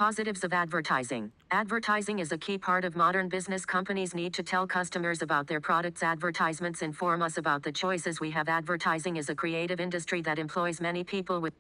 Positives of advertising. Advertising is a key part of modern business. Companies need to tell customers about their products. Advertisements inform us about the choices we have. Advertising is a creative industry that employs many people with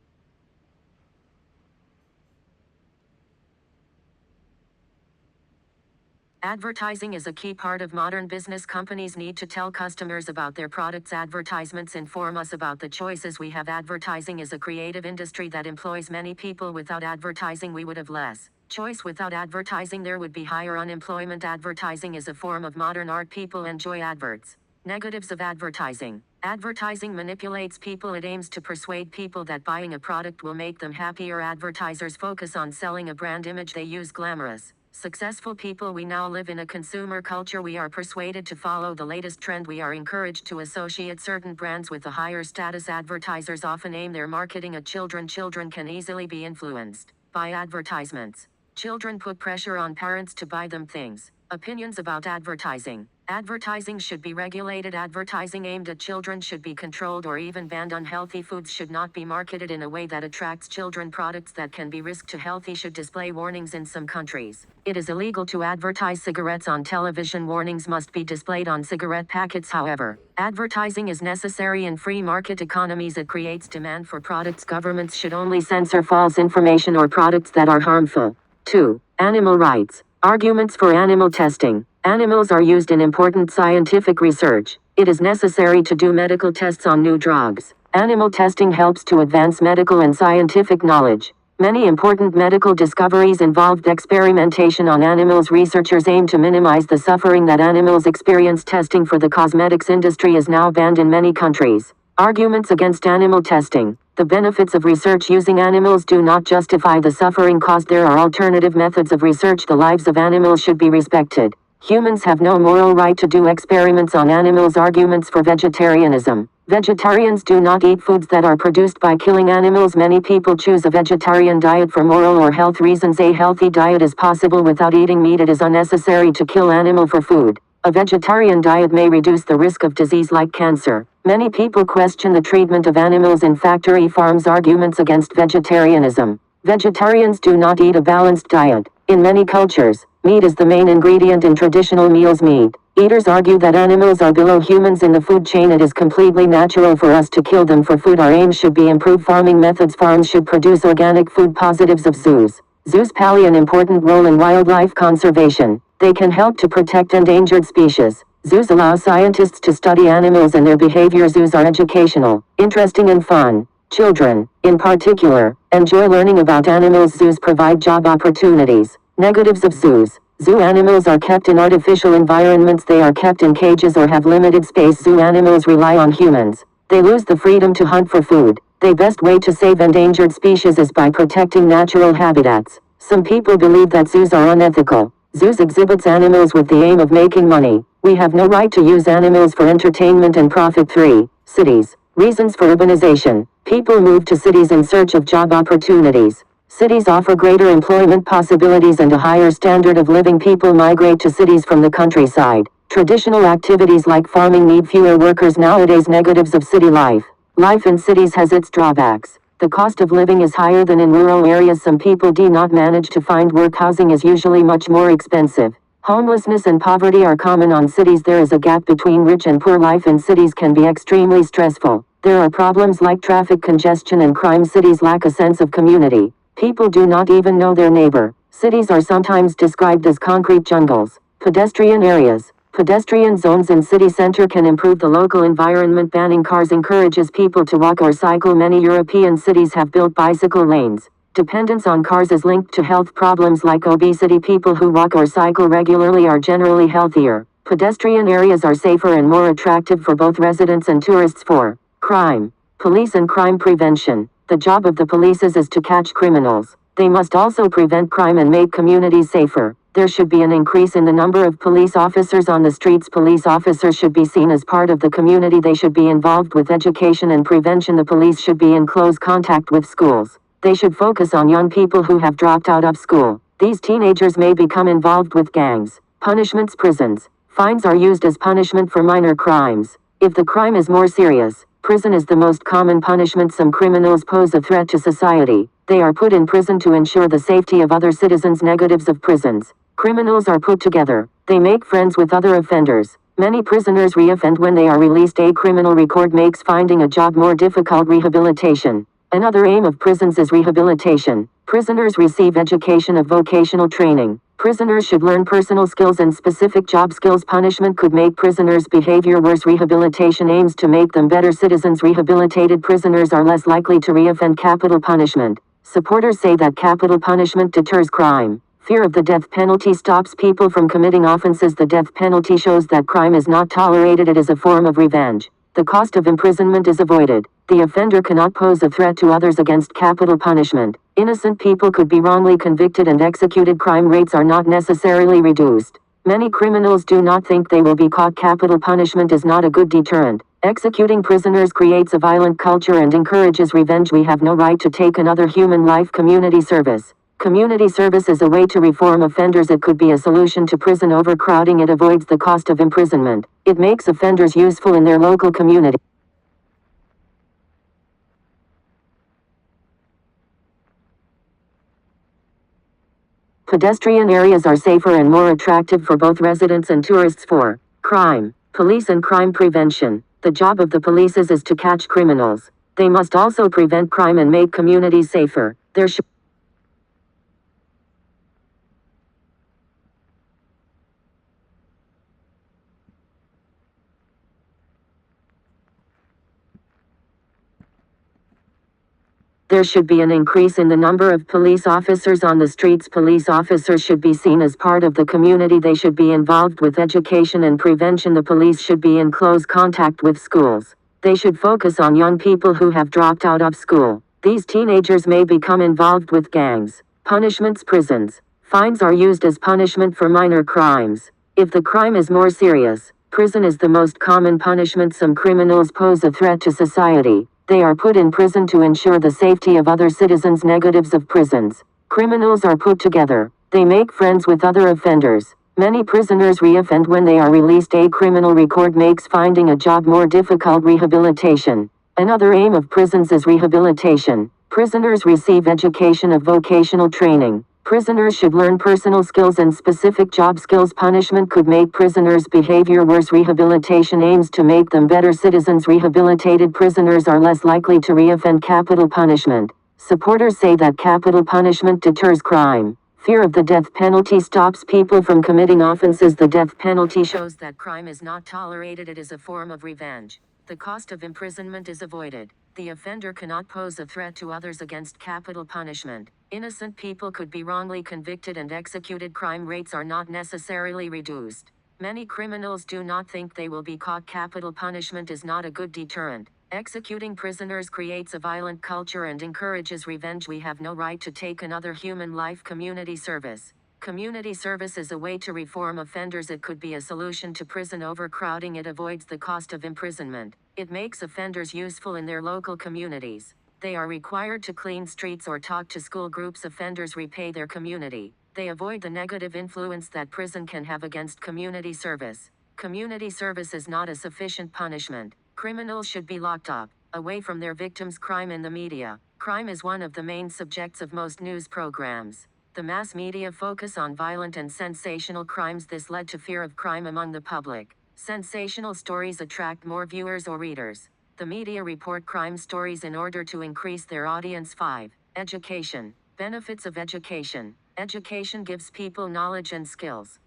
Advertising is a key part of modern business. Companies need to tell customers about their products. Advertisements inform us about the choices we have. Advertising is a creative industry that employs many people. Without advertising, we would have less choice. Without advertising, there would be higher unemployment. Advertising is a form of modern art. People enjoy adverts. Negatives of advertising. Advertising manipulates people. It aims to persuade people that buying a product will make them happier. Advertisers focus on selling a brand image. They use glamorous, successful people. We now live in a consumer culture. We are persuaded to follow the latest trend. We are encouraged to associate certain brands with a higher status. Advertisers often aim their marketing at children. Children can easily be influenced by advertisements. Children put pressure on parents to buy them things. Opinions about advertising. Advertising should be regulated. Advertising aimed at children should be controlled or even banned. Unhealthy foods should not be marketed in a way that attracts children. Products that can be risk to healthy should display warnings. In some countries, it is illegal to advertise cigarettes on television. Warnings must be displayed on cigarette packets. However, advertising is necessary in free market economies. It creates demand for products. Governments should only censor false information or products that are harmful. 2. Animal rights. Arguments for animal testing. Animals are used in important scientific research. It is necessary to do medical tests on new drugs. Animal testing helps to advance medical and scientific knowledge. Many important medical discoveries involved experimentation on animals. Researchers aim to minimize the suffering that animals experience. Testing for the cosmetics industry is now banned in many countries. Arguments against animal testing. The benefits of research using animals do not justify the suffering caused. There are alternative methods of research. The lives of animals should be respected. Humans have no moral right to do experiments on animals. Arguments for vegetarianism. Vegetarians do not eat foods that are produced by killing animals. Many people choose a vegetarian diet for moral or health reasons. A healthy diet is possible without eating meat. It is unnecessary to kill animal for food. A vegetarian diet may reduce the risk of disease like cancer. Many people question the treatment of animals in factory farms. Arguments against vegetarianism. Vegetarians do not eat a balanced diet. In many cultures, meat is the main ingredient in traditional meals. Meat eaters argue that animals are below humans in the food chain. It is completely natural for us to kill them for food. Our aim should be improved farming methods. Farms should produce organic food. Positives of zoos. Zoos play an important role in wildlife conservation. They can help to protect endangered species. Zoos allow scientists to study animals and their behavior. Zoos are educational, interesting and fun. Children, in particular, enjoy learning about animals. Zoos provide job opportunities. Negatives of zoos. Zoo animals are kept in artificial environments. They are kept in cages or have limited space. Zoo animals rely on humans. They lose the freedom to hunt for food. The best way to save endangered species is by protecting natural habitats. Some people believe that zoos are unethical. Zoos exhibits animals with the aim of making money. We have no right to use animals for entertainment and profit. 3. Cities. Reasons for urbanization. People move to cities in search of job opportunities. Cities offer greater employment possibilities and a higher standard of living. People migrate to cities from the countryside. Traditional activities like farming need fewer workers nowadays. Negatives of city life. Life in cities has its drawbacks. The cost of living is higher than in rural areas. Some people do not manage to find work. Housing is usually much more expensive. Homelessness and poverty are common on cities. There is a gap between rich and poor. Life in cities can be extremely stressful. There are problems like traffic congestion and crime. Cities lack a sense of community. People do not even know their neighbor. Cities are sometimes described as concrete jungles. Pedestrian areas. Pedestrian zones in city center can improve the local environment. Banning cars encourages people to walk or cycle. Many European cities have built bicycle lanes. Dependence on cars is linked to health problems like obesity. People who walk or cycle regularly are generally healthier. Pedestrian areas are safer and more attractive for both residents and tourists. 4. Crime. Police and crime prevention. The job of the police is to catch criminals. They must also prevent crime and make communities safer. There should be an increase in the number of police officers on the streets. Police officers should be seen as part of the community. They should be involved with education and prevention. The police should be in close contact with schools. They should focus on young people who have dropped out of school. These teenagers may become involved with gangs. Punishments. Prisons. Fines are used as punishment for minor crimes. If the crime is more serious, prison is the most common punishment. Some criminals pose a threat to society. They are put in prison to ensure the safety of other citizens. Negatives of prisons. Criminals are put together. They make friends with other offenders. Many prisoners reoffend when they are released. A criminal record makes finding a job more difficult. Rehabilitation. Another aim of prisons is rehabilitation. Prisoners receive education of vocational training. Prisoners should learn personal skills and specific job skills. Punishment could make prisoners' behavior worse. Rehabilitation aims to make them better citizens. Rehabilitated prisoners are less likely to reoffend. Capital punishment. Supporters say that capital punishment deters crime. Fear of the death penalty stops people from committing offenses. The death penalty shows that crime is not tolerated. It is a form of revenge. The cost of imprisonment is avoided. The offender cannot pose a threat to others. Against capital punishment. Innocent people could be wrongly convicted and executed. Crime rates are not necessarily reduced. Many criminals do not think they will be caught. Capital punishment is not a good deterrent. Executing prisoners creates a violent culture and encourages revenge. We have no right to take another human life. Community service. Community service is a way to reform offenders. It could be a solution to prison overcrowding. It avoids the cost of imprisonment. It makes offenders useful in their local community. Pedestrian areas are safer and more attractive for both residents and tourists. 4. Crime. Police and crime prevention. The job of the police is to catch criminals. They must also prevent crime and make communities safer. There should be an increase in the number of police officers on the streets. Police officers should be seen as part of the community. They should be involved with education and prevention. The police should be in close contact with schools. They should focus on young people who have dropped out of school. These teenagers may become involved with gangs. Punishments. Prisons. Fines are used as punishment for minor crimes. If the crime is more serious, prison is the most common punishment. Some criminals pose a threat to society. They are put in prison to ensure the safety of other citizens. Negatives of prisons. Criminals are put together. They make friends with other offenders. Many prisoners reoffend when they are released. A criminal record makes finding a job more difficult. Rehabilitation. Another aim of prisons is rehabilitation. Prisoners receive education of vocational training. Prisoners should learn personal skills and specific job skills. Punishment could make prisoners' behavior worse. Rehabilitation aims to make them better citizens. Rehabilitated prisoners are less likely to reoffend. Capital punishment. Supporters say that capital punishment deters crime. Fear of the death penalty stops people from committing offenses. The death penalty shows that crime is not tolerated. It is a form of revenge. The cost of imprisonment is avoided. The offender cannot pose a threat to others. Against capital punishment. Innocent people could be wrongly convicted and executed. Crime rates are not necessarily reduced. Many criminals do not think they will be caught. Capital punishment is not a good deterrent. Executing prisoners creates a violent culture and encourages revenge. We have no right to take another human life. Community service. Community service is a way to reform offenders. It could be a solution to prison overcrowding. It avoids the cost of imprisonment. It makes offenders useful in their local communities. They are required to clean streets or talk to school groups. Offenders repay their community. They avoid the negative influence that prison can have. Against community service. Community service is not a sufficient punishment. Criminals should be locked up, away from their victims. Crime in the media. Crime is one of the main subjects of most news programs. The mass media focus on violent and sensational crimes. This led to fear of crime among the public. Sensational stories attract more viewers or readers. The media report crime stories in order to increase their audience. 5. Education. Benefits of education. Education gives people knowledge and skills.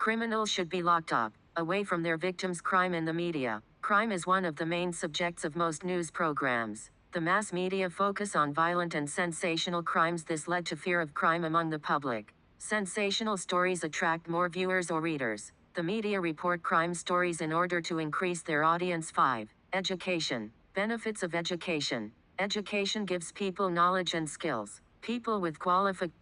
Criminals should be locked up, away from their victims. Crime in the media. Crime is one of the main subjects of most news programs. The mass media focus on violent and sensational crimes. This led to fear of crime among the public. Sensational stories attract more viewers or readers. The media report crime stories in order to increase their audience. 5. Education. Benefits of education. Education gives people knowledge and skills. People with qualifications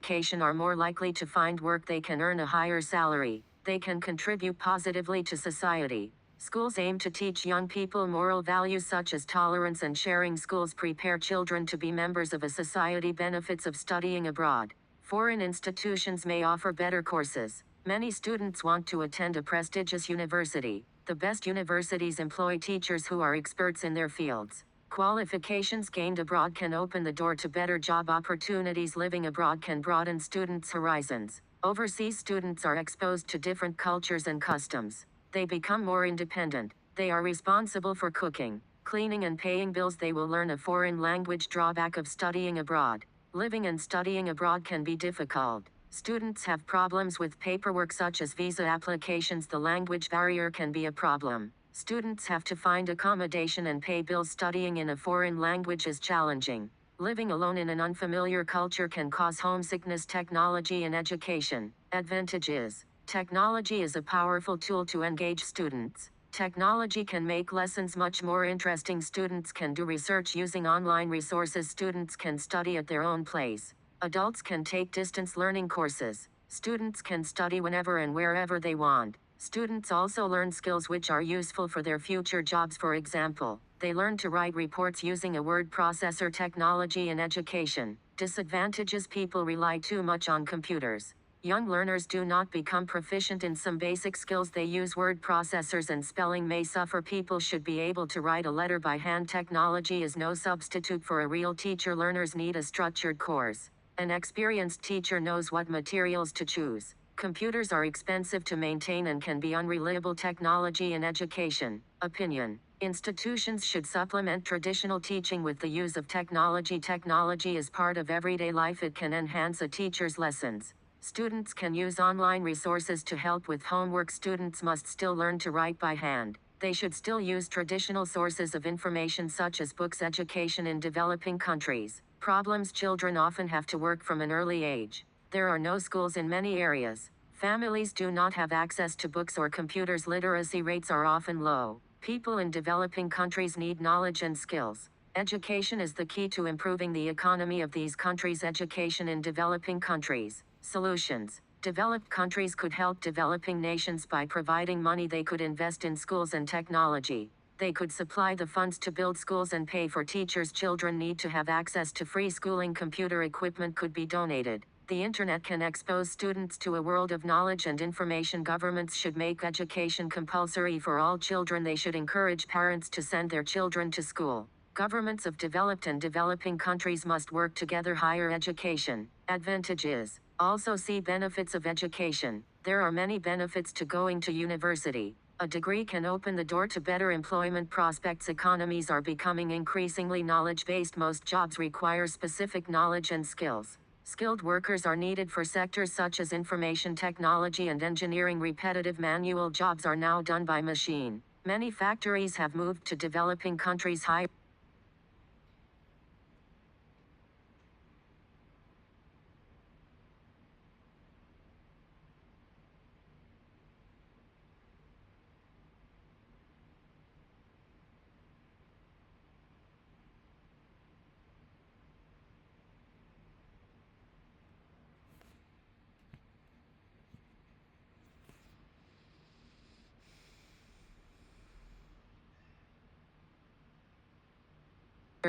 education are more likely to find work. They can earn a higher salary. They can contribute positively to society. Schools aim to teach young people moral values such as tolerance and sharing. Schools prepare children to be members of a society. Benefits of studying abroad. Foreign institutions may offer better courses. Many students want to attend a prestigious university. The best universities employ teachers who are experts in their fields. Qualifications gained abroad can open the door to better job opportunities. Living abroad can broaden students' horizons. Overseas students are exposed to different cultures and customs. They become more independent. They are responsible for cooking, cleaning and paying bills. They will learn a foreign language. Drawback of studying abroad. Living and studying abroad can be difficult. Students have problems with paperwork such as visa applications. The language barrier can be a problem. Students have to find accommodation and pay bills. Studying in a foreign language is challenging. Living alone in an unfamiliar culture can cause homesickness. Technology and education. Advantages. Technology is a powerful tool to engage students. Technology can make lessons much more interesting. Students can do research using online resources. Students can study at their own place. Adults can take distance learning courses. Students can study whenever and wherever they want. Students also learn skills which are useful for their future jobs. For example, they learn to write reports using a word processor. Technology and education. Disadvantages. People rely too much on computers. Young learners do not become proficient in some basic skills. They use word processors and spelling may suffer. People should be able to write a letter by hand. Technology is no substitute for a real teacher. Learners need a structured course. An experienced teacher knows what materials to choose. Computers are expensive to maintain and can be unreliable. Technology and education. Opinion. Institutions should supplement traditional teaching with the use of technology. Technology is part of everyday life. It can enhance a teacher's lessons. Students can use online resources to help with homework. Students must still learn to write by hand. They should still use traditional sources of information such as books. Education in developing countries. Problems. Children often have to work from an early age. There are no schools in many areas. Families do not have access to books or computers. Literacy rates are often low. People in developing countries need knowledge and skills. Education is the key to improving the economy of these countries. Education in developing countries. Solutions. Developed countries could help developing nations by providing money. They could invest in schools and technology. They could supply the funds to build schools and pay for teachers. Children need to have access to free schooling. Computer equipment could be donated. The internet can expose students to a world of knowledge and information. Governments should make education compulsory for all children. They should encourage parents to send their children to school. Governments of developed and developing countries must work together. Higher education. Advantages. Also see benefits of education. There are many benefits to going to university. A degree can open the door to better employment prospects. Economies are becoming increasingly knowledge-based. Most jobs require specific knowledge and skills. Skilled workers are needed for sectors such as information technology and engineering. Repetitive manual jobs are now done by machine. Many factories have moved to developing countries. High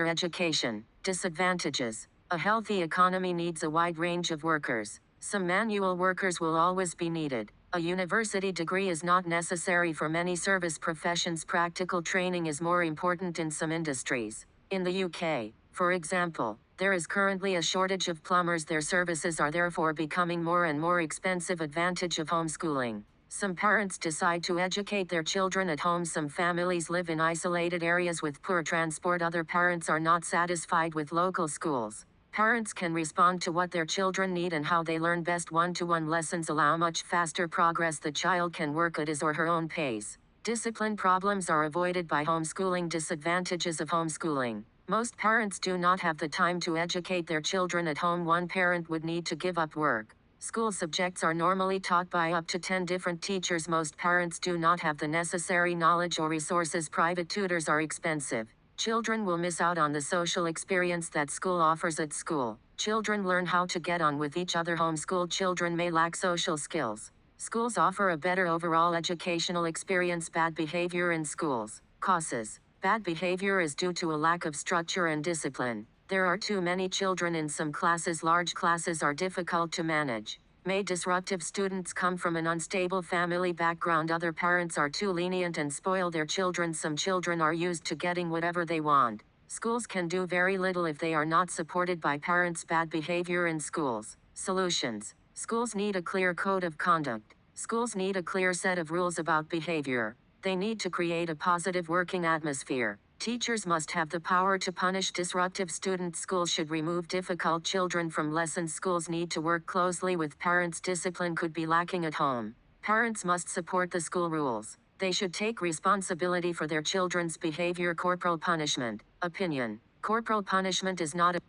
education. Disadvantages. A healthy economy needs a wide range of workers. Some manual workers will always be needed. A university degree is not necessary for many service professions. Practical training is more important in some industries. In the UK, for example, there is currently a shortage of plumbers. Their services are therefore becoming more and more expensive. Advantage of homeschooling. Some parents decide to educate their children at home. Some families live in isolated areas with poor transport. Other parents are not satisfied with local schools. Parents can respond to what their children need and how they learn best. One-to-one lessons allow much faster progress. The child can work at his or her own pace. Discipline problems are avoided by homeschooling. Disadvantages of homeschooling. Most parents do not have the time to educate their children at home. One parent would need to give up work. School subjects are normally taught by up to 10 different teachers. Most parents do not have the necessary knowledge or resources. Private tutors are expensive. Children will miss out on the social experience that school offers. At school, Children learn how to get on with each other. Homeschooled children may lack social skills. Schools offer a better overall educational experience. Bad behavior in schools. Causes. Bad behavior is due to a lack of structure and discipline. There are too many children in some classes. Large classes are difficult to manage. May disruptive students come from an unstable family background. Other parents are too lenient and spoil their children. Some children are used to getting whatever they want. Schools can do very little if they are not supported by parents. Bad behavior in schools. Solutions. Schools need a clear code of conduct. Schools need a clear set of rules about behavior. They need to create a positive working atmosphere. Teachers must have the power to punish disruptive students. Schools should remove difficult children from lessons. Schools need to work closely with parents. Discipline could be lacking at home. Parents must support the school rules. They should take responsibility for their children's behavior. Corporal punishment. Opinion. Corporal punishment is not a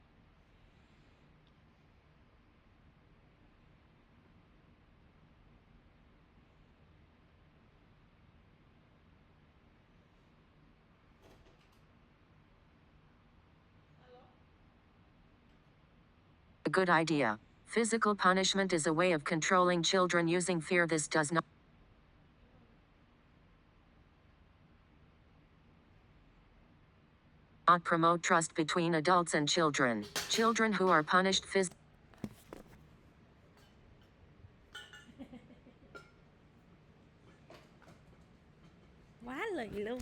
good idea. Physical punishment is a way of controlling children using fear. This does not promote trust between adults and children. Children who are punished Quá lì luôn.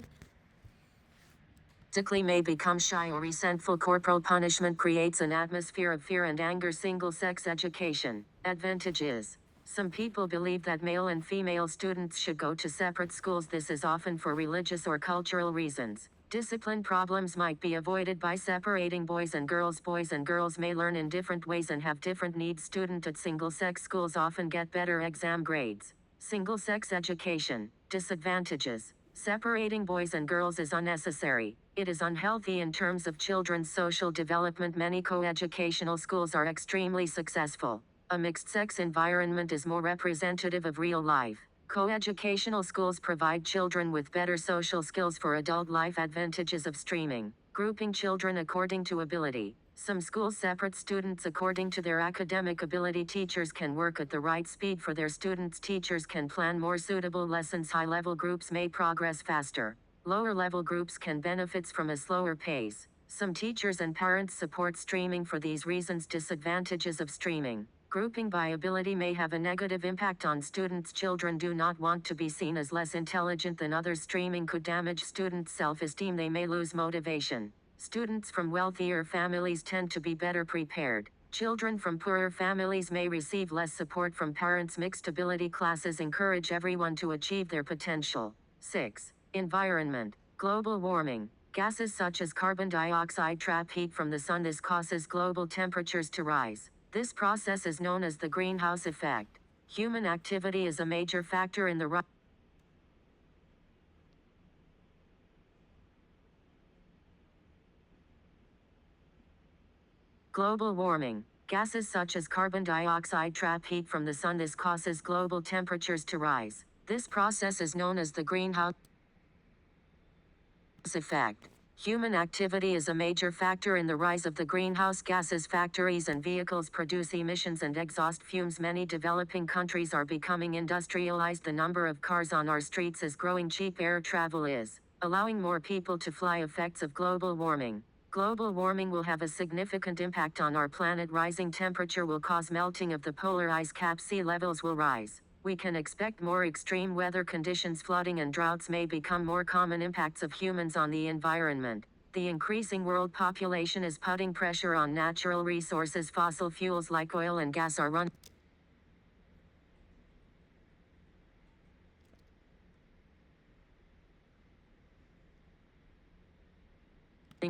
physically may become shy or resentful. Corporal punishment creates an atmosphere of fear and anger. Single-sex education. Advantages. Some people believe that male and female students should go to separate schools. This is often for religious or cultural reasons. Discipline problems might be avoided by separating boys and girls. Boys and girls may learn in different ways and have different needs. Students at single-sex schools often get better exam grades. Single-sex education. Disadvantages. Separating boys and girls is unnecessary. It is unhealthy in terms of children's social development. Many coeducational schools are extremely successful. A mixed-sex environment is more representative of real life. Coeducational schools provide children with better social skills for adult life. Advantages of streaming. Grouping children according to ability. Some schools separate students according to their academic ability. Teachers can work at the right speed for their students. Teachers can plan more suitable lessons. High-level groups may progress faster. Lower-level groups can benefit from a slower pace. Some teachers and parents support streaming for these reasons. Disadvantages of streaming. Grouping by ability may have a negative impact on students. Children do not want to be seen as less intelligent than others. Streaming could damage students' self-esteem. They may lose motivation. Students from wealthier families tend to be better prepared. Children from poorer families may receive less support from parents. Mixed ability classes encourage everyone to achieve their potential. 6. Environment. Global warming. Gases such as carbon dioxide trap heat from the sun. This causes global temperatures to rise. This process is known as the greenhouse effect. Human activity is a major factor in the rise. Global warming. Gases such as carbon dioxide trap heat from the sun. This causes global temperatures to rise. This process is known as the greenhouse effect. Human activity is a major factor in the rise of the greenhouse gases. Factories and vehicles produce emissions and exhaust fumes. Many developing countries are becoming industrialized. The number of cars on our streets is growing. Cheap air travel is allowing more people to fly. Effects of global warming. Global warming will have a significant impact on our planet. Rising temperature will cause melting of the polar ice cap. Sea levels will rise. We can expect more extreme weather conditions. Flooding and droughts may become more common. Impacts of humans on the environment. The increasing world population is putting pressure on natural resources. Fossil fuels like oil and gas are running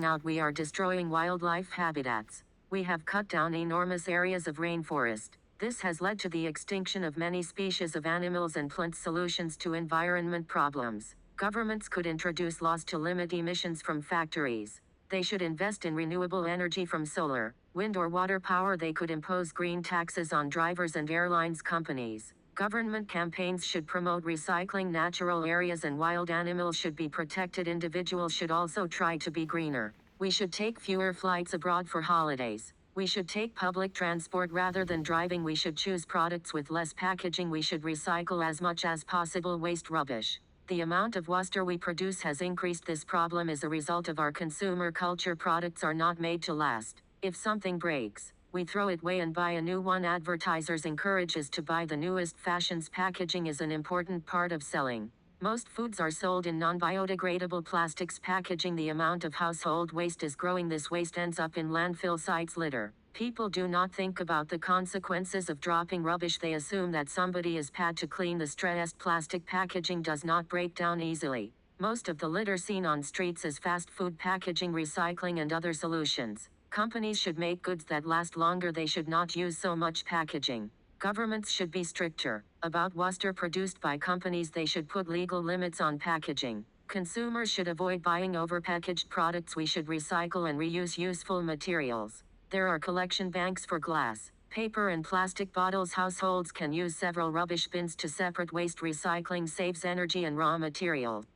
out. We are destroying wildlife habitats. We have cut down enormous areas of rainforest. This has led to the extinction of many species of animals and plants. Solutions to environment problems. Governments could introduce laws to limit emissions from factories. They should invest in renewable energy from solar, wind or water power. They could impose green taxes on drivers and airlines companies. Government campaigns should promote recycling. Natural areas and wild animals should be protected. Individuals should also try to be greener. We should take fewer flights abroad for holidays. We should take public transport rather than driving. We should choose products with less packaging. We should recycle as much as possible waste rubbish. The amount of waste we produce has increased. This problem is a result of our consumer culture. Products are not made to last. If something breaks, we throw it away and buy a new one. Advertisers encourage us to buy the newest fashions. Packaging is an important part of selling. Most foods are sold in non-biodegradable plastics packaging. The amount of household waste is growing. This waste ends up in landfill sites. Litter. People do not think about the consequences of dropping rubbish. They assume that somebody is paid to clean the stressed. Plastic packaging does not break down easily. Most of the litter seen on streets is fast food packaging. Recycling and other solutions. Companies should make goods that last longer. They should not use so much packaging. Governments should be stricter about waste produced by companies. They should put legal limits on packaging. Consumers should avoid buying overpackaged products. We should recycle and reuse useful materials. There are collection banks for glass, paper and plastic bottles. Households can use several rubbish bins to separate waste. Recycling saves energy and raw materials.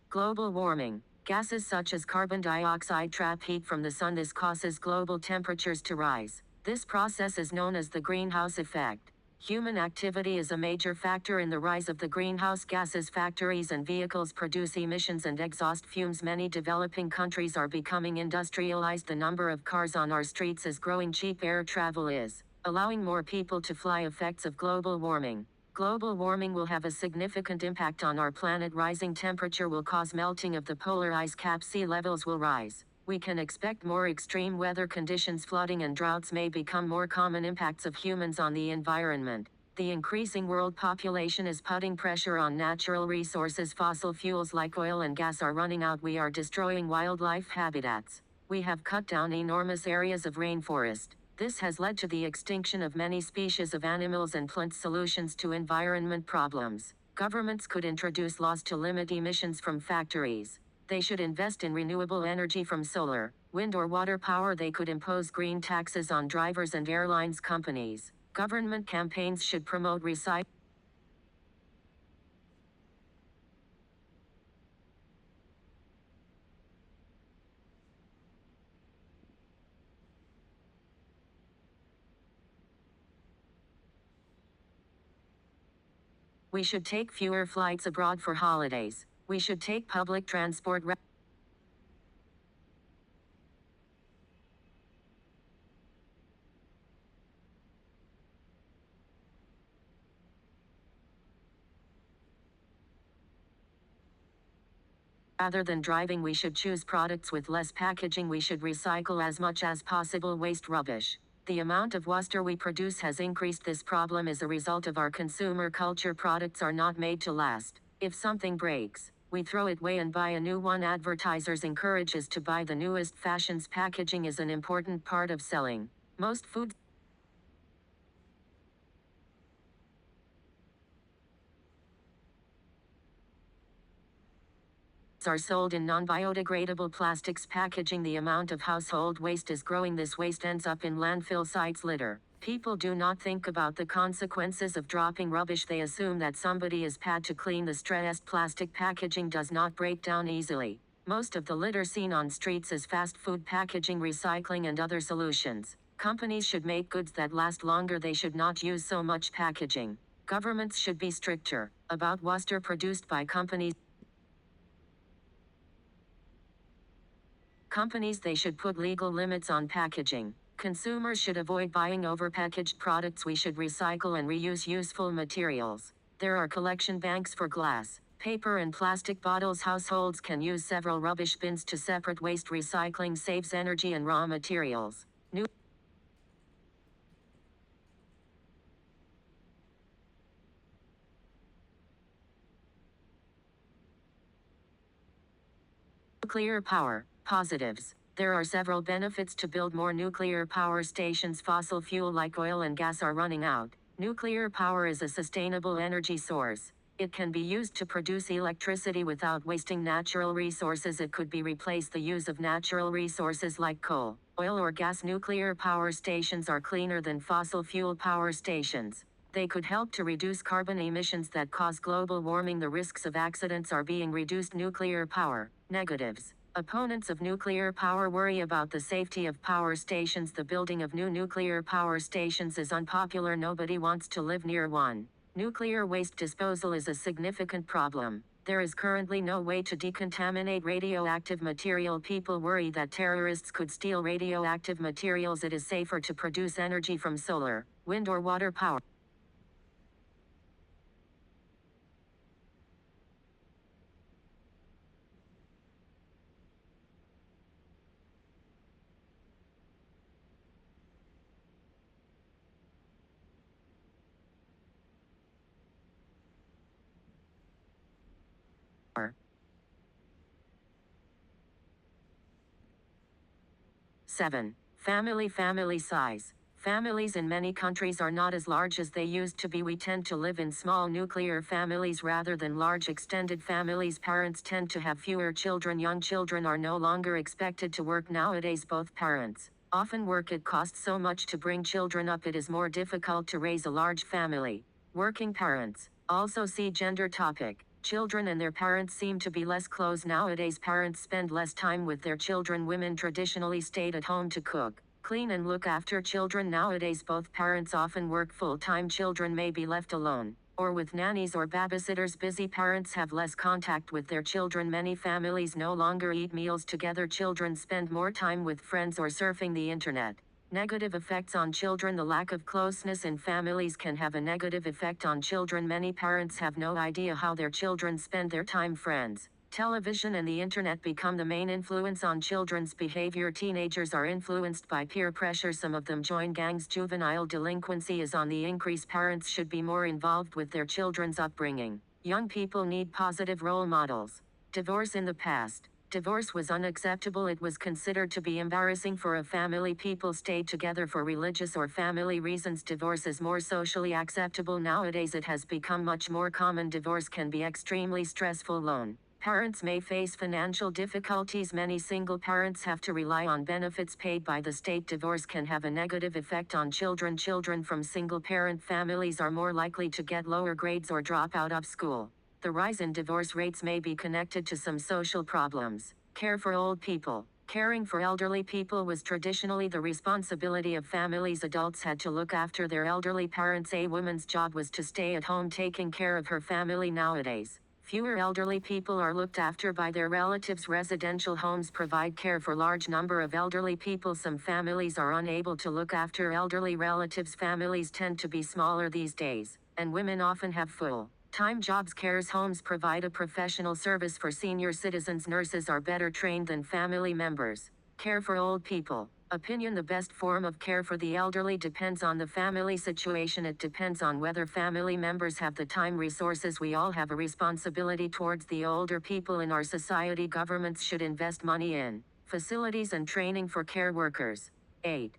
Global warming. Gases such as carbon dioxide trap heat from the sun. This causes global temperatures to rise. This process is known as the greenhouse effect. Human activity is a major factor in the rise of the greenhouse gases. Factories and vehicles produce emissions and exhaust fumes. Many developing countries are becoming industrialized. The number of cars on our streets is growing. Cheap air travel is allowing more people to fly. Effects of global warming. Global warming will have a significant impact on our planet. Rising temperature will cause melting of the polar ice cap. Sea levels will rise. We can expect more extreme weather conditions. Flooding and droughts may become more common. Impacts of humans on the environment. The increasing world population is putting pressure on natural resources. Fossil fuels like oil and gas are running out. We are destroying wildlife habitats. We have cut down enormous areas of rainforest. This has led to the extinction of many species of animals and plants. Solutions to environment problems. Governments could introduce laws to limit emissions from factories. They should invest in renewable energy from solar, wind or water power. They could impose green taxes on drivers and airlines companies. Government campaigns should promote recycling. We should take fewer flights abroad for holidays. We should take public transport rather than driving. We should choose products with less packaging. We should recycle as much as possible waste rubbish. The amount of waste we produce has increased. This problem is a result of our consumer culture. Products are not made to last. If something breaks, we throw it away and buy a new one. Advertisers encourage us to buy the newest fashions. Packaging is an important part of selling. Most foods are sold in non-biodegradable plastics packaging. The amount of household waste is growing. This waste ends up in landfill sites. Litter. People do not think about the consequences of dropping rubbish. They assume that somebody is paid to clean the stressed. Plastic packaging does not break down easily. Most of the litter seen on streets is fast food packaging. Recycling and other solutions. Companies should make goods that last longer. They should not use so much packaging. Governments should be stricter about waste produced by companies. They should put legal limits on packaging. Consumers should avoid buying overpackaged products. We should recycle and reuse useful materials. There are collection banks for glass, paper and plastic bottles. Households can use several rubbish bins to separate waste. Recycling saves energy and raw materials. Nuclear power. Positives. There are several benefits to build more nuclear power stations. Fossil fuel like oil and gas are running out. Nuclear power is a sustainable energy source. It can be used to produce electricity without wasting natural resources. It could be replaced the use of natural resources like coal, oil or gas. Nuclear power stations are cleaner than fossil fuel power stations. They could help to reduce carbon emissions that cause global warming. The risks of accidents are being reduced. Nuclear power. Negatives. Opponents of nuclear power worry about the safety of power stations. The building of new nuclear power stations is unpopular. Nobody wants to live near one. Nuclear waste disposal is a significant problem. There is currently no way to decontaminate radioactive material. People worry that terrorists could steal radioactive materials. It is safer to produce energy from solar, wind or water power. Seven. Family size. Families in many countries are not as large as they used to be. We tend to live in small nuclear families rather than large extended families. Parents tend to have fewer children. Young children are no longer expected to work nowadays. Both parents often work. It costs so much to bring children up. It is more difficult to raise a large family. Working parents. Also see gender topic. Children and their parents seem to be less close nowadays. Parents spend less time with their children. Women traditionally stayed at home to cook, clean and look after children. Nowadays both parents often work full-time. Children may be left alone, or with nannies or babysitters. Busy parents have less contact with their children. Many families no longer eat meals together. Children spend more time with friends or surfing the internet. Negative effects on children. The lack of closeness in families can have a negative effect on children. Many parents have no idea how their children spend their time. Friends, television and the internet become the main influence on children's behavior. Teenagers are influenced by peer pressure. Some of them join gangs. Juvenile delinquency is on the increase. Parents should be more involved with their children's upbringing. Young people need positive role models. Divorce. In the past, divorce was unacceptable. It was considered to be embarrassing for a family. People stayed together for religious or family reasons. Divorce is more socially acceptable nowadays. It has become much more common. Divorce can be extremely stressful. Lone parents may face financial difficulties. Many single parents have to rely on benefits paid by the state. Divorce can have a negative effect on children. Children from single parent families are more likely to get lower grades or drop out of school. The rise in divorce rates may be connected to some social problems. Care for old people. Caring for elderly people was traditionally the responsibility of families. Adults had to look after their elderly parents. A woman's job was to stay at home taking care of her family. Nowadays, fewer elderly people are looked after by their relatives. Residential homes provide care for large number of elderly people. Some families are unable to look after elderly relatives. Families tend to be smaller these days, and women often have full-time jobs. Cares homes provide a professional service for senior citizens. Nurses are better trained than family members. Care for old people. Opinion. The best form of care for the elderly depends on the family situation. It depends on whether family members have the time, resources. We all have a responsibility towards the older people in our society. Governments should invest money in facilities and training for care workers. 8.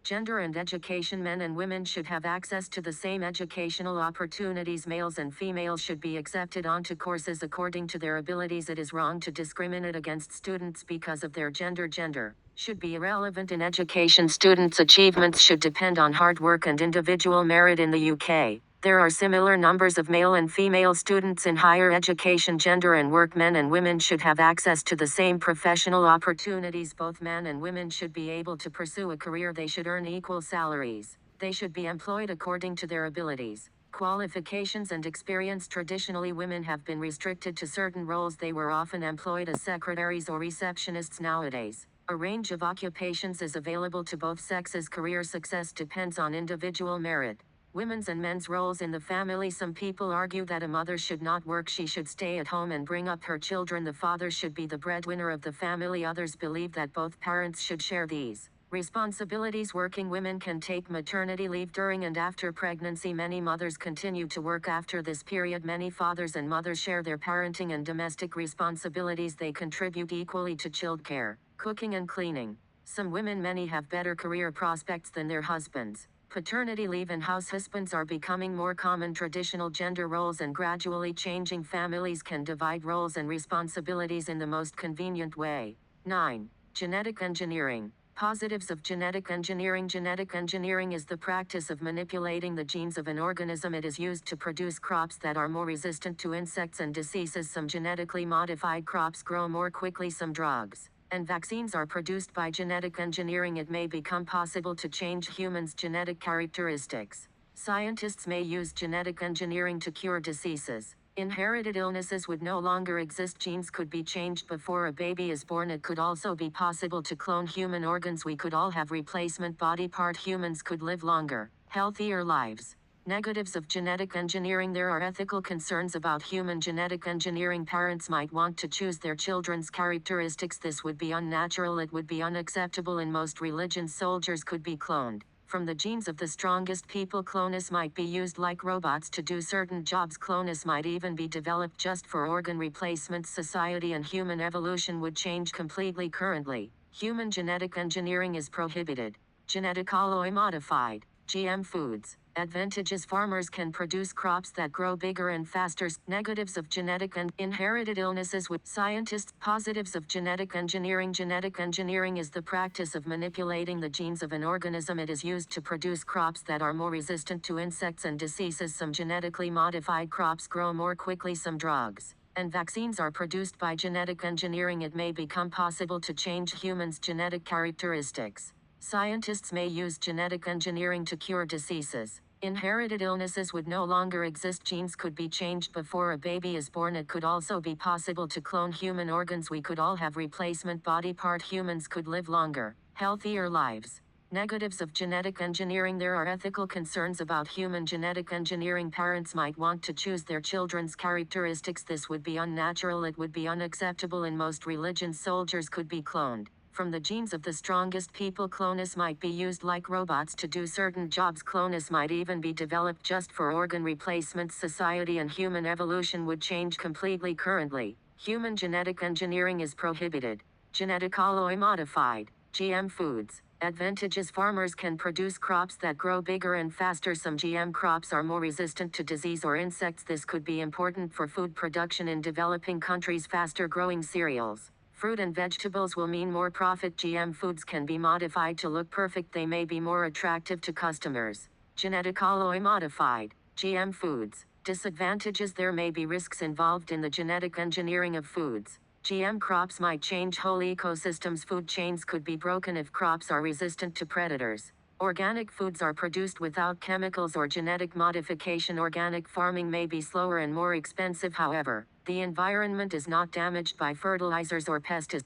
Gender and education. Men and women should have access to the same educational opportunities. Males and females should be accepted onto courses according to their abilities. It is wrong to discriminate against students because of their gender. Gender should be irrelevant in education. Students' achievements should depend on hard work and individual merit. In the UK, there are similar numbers of male and female students in higher education. Gender and work. Men and women should have access to the same professional opportunities. Both men and women should be able to pursue a career. They should earn equal salaries. They should be employed according to their abilities, qualifications and experience. Traditionally, women have been restricted to certain roles. They were often employed as secretaries or receptionists. Nowadays, a range of occupations is available to both sexes. Career success depends on individual merit. Women's and men's roles in the family. Some people argue that a mother should not work. She should stay at home and bring up her children. The father should be the breadwinner of the family. Others believe that both parents should share these responsibilities. Working women can take maternity leave during and after pregnancy. Many mothers continue to work after this period. Many fathers and mothers share their parenting and domestic responsibilities. They contribute equally to childcare, cooking and cleaning. Some women, many have better career prospects than their husbands. Paternity leave and house husbands are becoming more common. Traditional gender roles and gradually changing. Families can divide roles and responsibilities in the most convenient way. 9. Genetic engineering. Positives of genetic engineering. Genetic engineering is the practice of manipulating the genes of an organism. It is used to produce crops that are more resistant to insects and diseases. Some genetically modified crops grow more quickly. Some drugs and vaccines are produced by genetic engineering. It may become possible to change humans' genetic characteristics. Scientists may use genetic engineering to cure diseases. Inherited illnesses would no longer exist. Genes could be changed before a baby is born. It could also be possible to clone human organs. We could all have replacement body part. Humans could live longer, healthier lives. Negatives of genetic engineering. There are ethical concerns about human genetic engineering. Parents might want to choose their children's characteristics. This would be unnatural. It would be unacceptable in most religions. Soldiers could be cloned from the genes of the strongest people. Clones might be used like robots to do certain jobs. Clones might even be developed just for organ replacements. Society and human evolution would change completely. Currently, human genetic engineering is prohibited. Genetically modified GM foods. Advantages: farmers can produce crops that grow bigger and faster. Negatives of genetic and inherited illnesses with scientists. Positives of genetic engineering. Genetic engineering is the practice of manipulating the genes of an organism. It is used to produce crops that are more resistant to insects and diseases. Some genetically modified crops grow more quickly. Some drugs and vaccines are produced by genetic engineering. It may become possible to change humans' genetic characteristics. Scientists may use genetic engineering to cure diseases. Inherited illnesses would no longer exist. Genes could be changed before a baby is born. It could also be possible to clone human organs. We could all have replacement body part. Humans could live longer, healthier lives. Negatives of genetic engineering. There are ethical concerns about human genetic engineering. Parents might want to choose their children's characteristics. This would be unnatural. It would be unacceptable in most religions. Soldiers could be cloned from the genes of the strongest people. Clones might be used like robots to do certain jobs. Clones might even be developed just for organ replacements. Society and human evolution would change completely. Currently, human genetic engineering is prohibited. Genetically modified GM foods. Advantages: farmers can produce crops that grow bigger and faster. Some GM crops are more resistant to disease or insects. This could be important for food production in developing countries. Faster growing cereals, fruit and vegetables will mean more profit. GM foods can be modified to look perfect. They may be more attractive to customers. Genetically modified GM foods. Disadvantages: there may be risks involved in the genetic engineering of foods. GM crops might change whole ecosystems. Food chains could be broken if crops are resistant to predators. Organic foods are produced without chemicals or genetic modification. Organic farming may be slower and more expensive. However, the environment is not damaged by fertilizers or pesticides.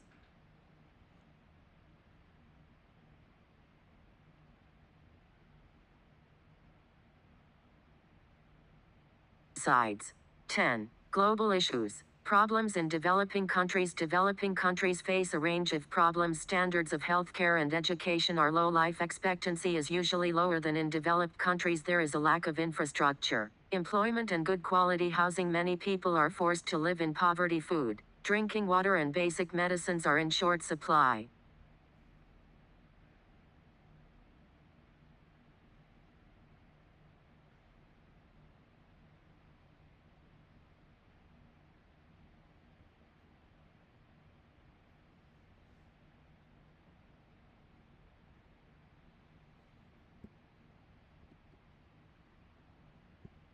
Sides. 10. Global issues. Problems in developing countries. Developing countries face a range of problems. Standards of healthcare and education are low. Life expectancy is usually lower than in developed countries. There is a lack of infrastructure, employment and good quality housing. Many people are forced to live in poverty. Food, drinking water and basic medicines are in short supply.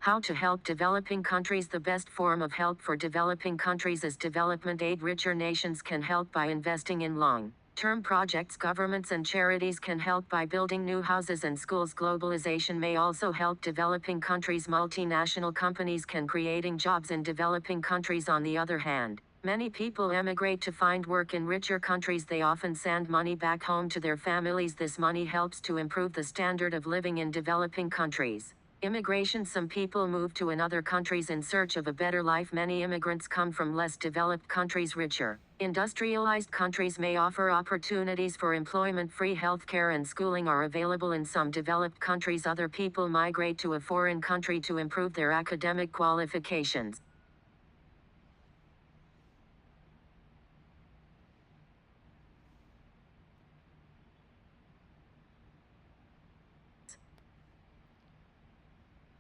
How to help developing countries. The best form of help for developing countries is development aid. Richer nations can help by investing in long-term projects. Governments and charities can help by building new houses and schools. Globalization may also help developing countries. Multinational companies can creating jobs in developing countries. On the other hand, many people emigrate to find work in richer countries. They often send money back home to their families. This money helps to improve the standard of living in developing countries. Immigration. Some people move to another countries in search of a better life. Many immigrants come from less developed countries. Richer, industrialized countries may offer opportunities for employment. Free healthcare and schooling are available in some developed countries. Other people migrate to a foreign country to improve their academic qualifications.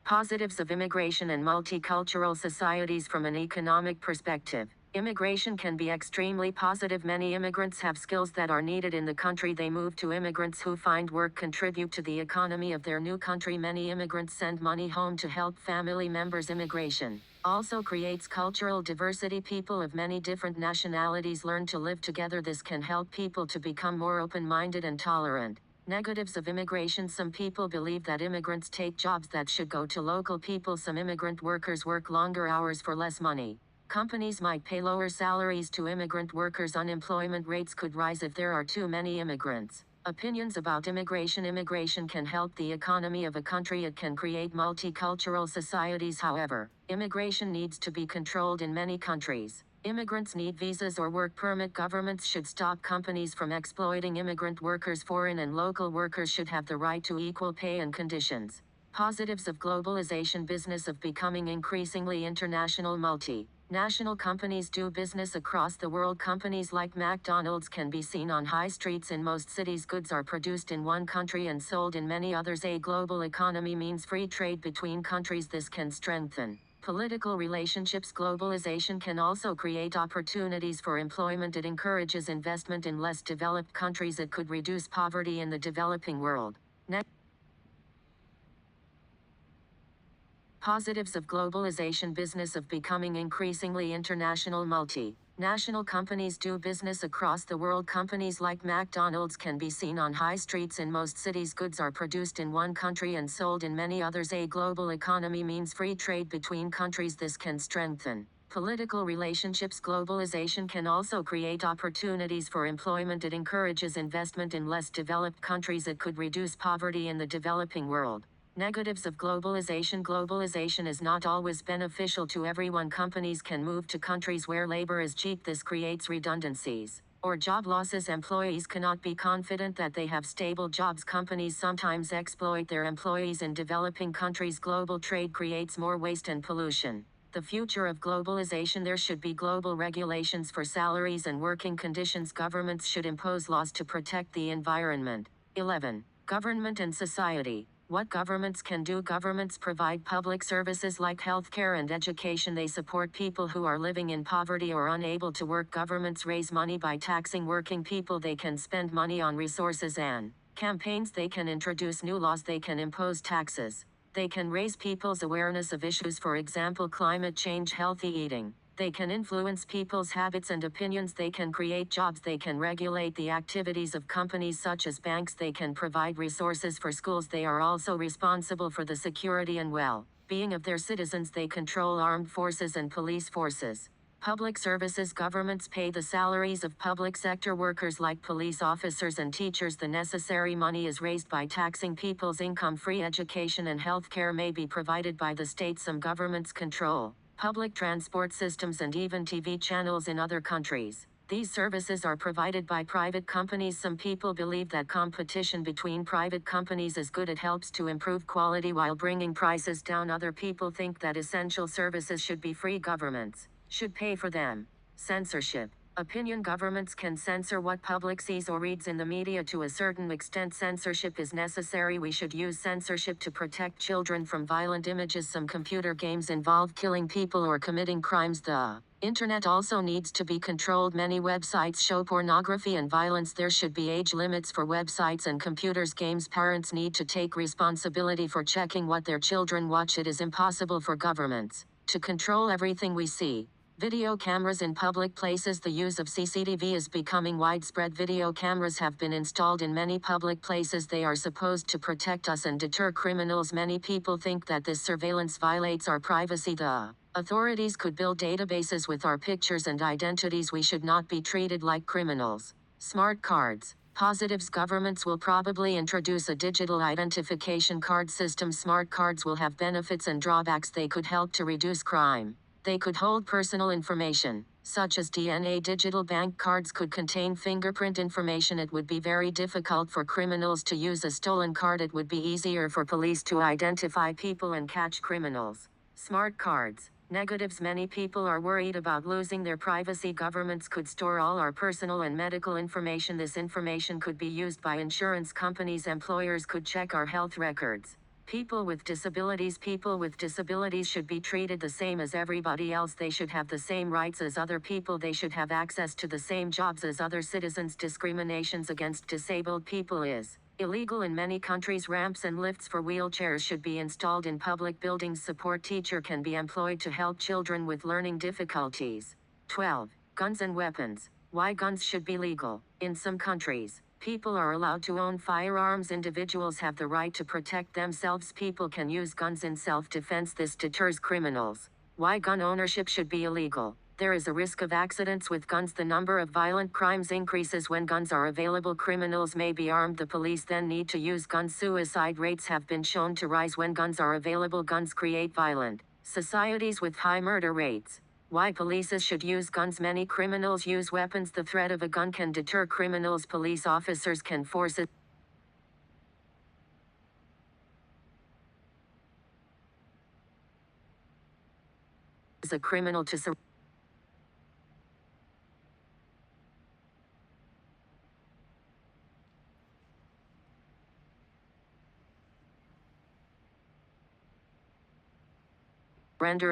Positives of immigration and multicultural societies. From an economic perspective, Immigration can be extremely positive. Many immigrants have skills that are needed in the country they move to. Immigrants who find work contribute to the economy of their new country. Many immigrants send money home to help family members. Immigration also creates cultural diversity. People of many different nationalities learn to live together. This can help people to become more open-minded and tolerant. Negatives of immigration. Some people believe that immigrants take jobs that should go to local people. Some immigrant workers work longer hours for less money. Companies might pay lower salaries to immigrant workers. Unemployment rates could rise if there are too many immigrants. Opinions about immigration. Immigration can help the economy of a country. It can create multicultural societies. However, immigration needs to be controlled in many countries. Immigrants need visas or work permit. Governments should stop companies from exploiting immigrant workers. Foreign and local workers should have the right to equal pay and conditions. Positives of globalization. Business of becoming increasingly international. Multi-national companies do business across the world. Companies like McDonald's can be seen on high streets in most cities. Goods are produced in one country and sold in many others. A global economy means free trade between countries. This can strengthen political relationships. Globalization can also create opportunities for employment. It encourages investment in less developed countries. It could reduce poverty in the developing world. Positives of globalization. Business of becoming increasingly international. Multi-national companies do business across the world. Companies like McDonald's can be seen on high streets in most cities. Goods are produced in one country and sold in many others. A global economy means free trade between countries. This can strengthen political relationships. Globalization can also create opportunities for employment. It encourages investment in less developed countries. It could reduce poverty in the developing world. Negatives of globalization. Globalization is not always beneficial to everyone. Companies can move to countries where labor is cheap. This creates redundancies or job losses. Employees cannot be confident that they have stable jobs. Companies sometimes exploit their employees in developing countries. Global trade creates more waste and pollution. The future of globalization. There should be global regulations for salaries and working conditions. Governments should impose laws to protect the environment. 11. Government and society. What governments can do. Governments provide public services like healthcare and education. They support people who are living in poverty or unable to work. Governments raise money by taxing working people. They can spend money on resources and campaigns. They can introduce new laws. They can impose taxes. They can raise people's awareness of issues, for example, climate change, healthy eating. They can influence people's habits and opinions. They can create jobs. They can regulate the activities of companies such as banks. They can provide resources for schools. They are also responsible for the security and well-being of their citizens. They control armed forces and police forces. Public services. Governments pay the salaries of public sector workers like police officers and teachers. The necessary money is raised by taxing people's income. Free education and health care may be provided by the state. Some governments control public transport systems and even TV channels in other countries. These services are provided by private companies. Some people believe that competition between private companies is good. It helps to improve quality while bringing prices down. Other people think that essential services should be free. Governments should pay for them. Censorship. Opinion. Governments can censor what public sees or reads in the media. To a certain extent, censorship is necessary. We should use censorship to protect children from violent images. Some computer games involve killing people or committing crimes. The internet also needs to be controlled. Many websites show pornography and violence. There should be age limits for websites and computers. Games. Parents need to take responsibility for checking what their children watch. It is impossible for governments to control everything we see. Video cameras in public places. The use of CCTV is becoming widespread. Video cameras have been installed in many public places. They are supposed to protect us and deter criminals. Many people think that this surveillance violates our privacy. The authorities could build databases with our pictures and identities. We should not be treated like criminals. Smart cards. Positives. Governments will probably introduce a digital identification card system. Smart cards will have benefits and drawbacks. They could help to reduce crime. They could hold personal information, such as DNA. Digital bank cards could contain fingerprint information. It would be very difficult for criminals to use a stolen card. It would be easier for police to identify people and catch criminals. Smart cards. Negatives. Many people are worried about losing their privacy. Governments could store all our personal and medical information. This information could be used by insurance companies. Employers could check our health records. People with disabilities should be treated the same as everybody else. They should have the same rights as other people. They should have access to the same jobs as other citizens. Discriminations against disabled people is illegal in many countries. Ramps and lifts for wheelchairs should be installed in public buildings. Support teacher can be employed to help children with learning difficulties. 12. Guns and weapons. Why guns should be legal. In some countries, people are allowed to own firearms. Individuals have the right to protect themselves. People can use guns in self-defense. This deters criminals. Why gun ownership should be illegal. There is a risk of accidents with guns. The number of violent crimes increases when guns are available. Criminals may be armed. The police then need to use guns. Suicide rates have been shown to rise when guns are available. Guns create violent societies with high murder rates. Why police should use guns. Many criminals use weapons. The threat of a gun can deter criminals. Police officers can force a criminal to surrender.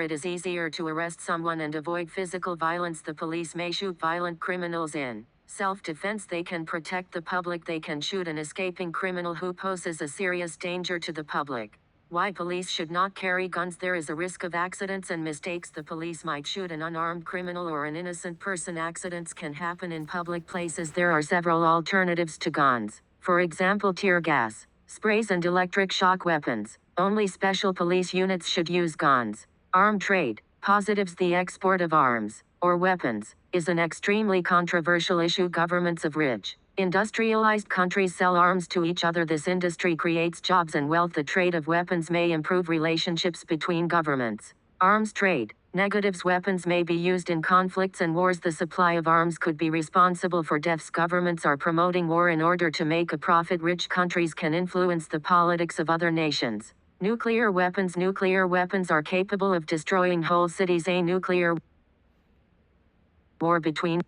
It is easier to arrest someone and avoid physical violence. The police may shoot violent criminals in self-defense. They can protect the public. They can shoot an escaping criminal who poses a serious danger to the public. Why police should not carry guns. There is a risk of accidents and mistakes. The police might shoot an unarmed criminal or an innocent person. Accidents can happen in public places. There are several alternatives to guns. For example, tear gas, sprays and electric shock weapons. Only special police units should use guns. Arm trade. Positives. The export of arms, or weapons, is an extremely controversial issue. Governments of rich, industrialized countries sell arms to each other. This industry creates jobs and wealth. The trade of weapons may improve relationships between governments. Arms trade. Negatives. Weapons may be used in conflicts and wars. The supply of arms could be responsible for deaths. Governments are promoting war in order to make a profit. Rich countries can influence the politics of other nations. Nuclear weapons. Nuclear weapons are capable of destroying whole cities. A nuclear war between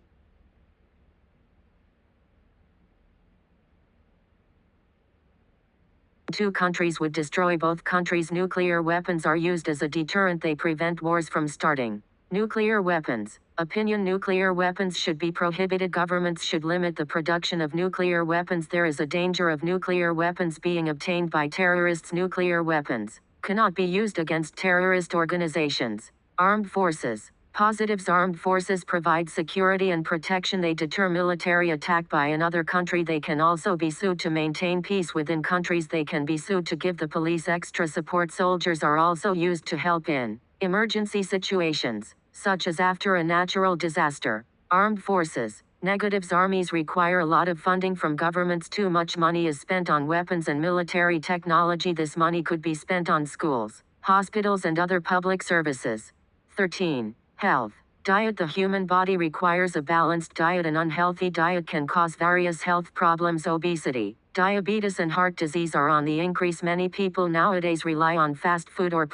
two countries would destroy both countries. Nuclear weapons are used as a deterrent. They prevent wars from starting. Nuclear weapons. Opinion. Nuclear weapons should be prohibited. Governments should limit the production of nuclear weapons. There is a danger of nuclear weapons being obtained by terrorists. Nuclear weapons cannot be used against terrorist organizations. Armed forces. Positives. Armed forces provide security and protection. They deter military attack by another country. They can also be sued to maintain peace within countries. They can be sued to give the police extra support. Soldiers are also used to help in emergency situations, such as after a natural disaster. Armed forces. Negatives. Armies require a lot of funding from governments. Too much money is spent on weapons and military technology. This money could be spent on schools, hospitals and other public services. 13. Health. Diet. The human body requires a balanced diet. An unhealthy diet can cause various health problems. Obesity, diabetes and heart disease are on the increase. Many people nowadays rely on fast food or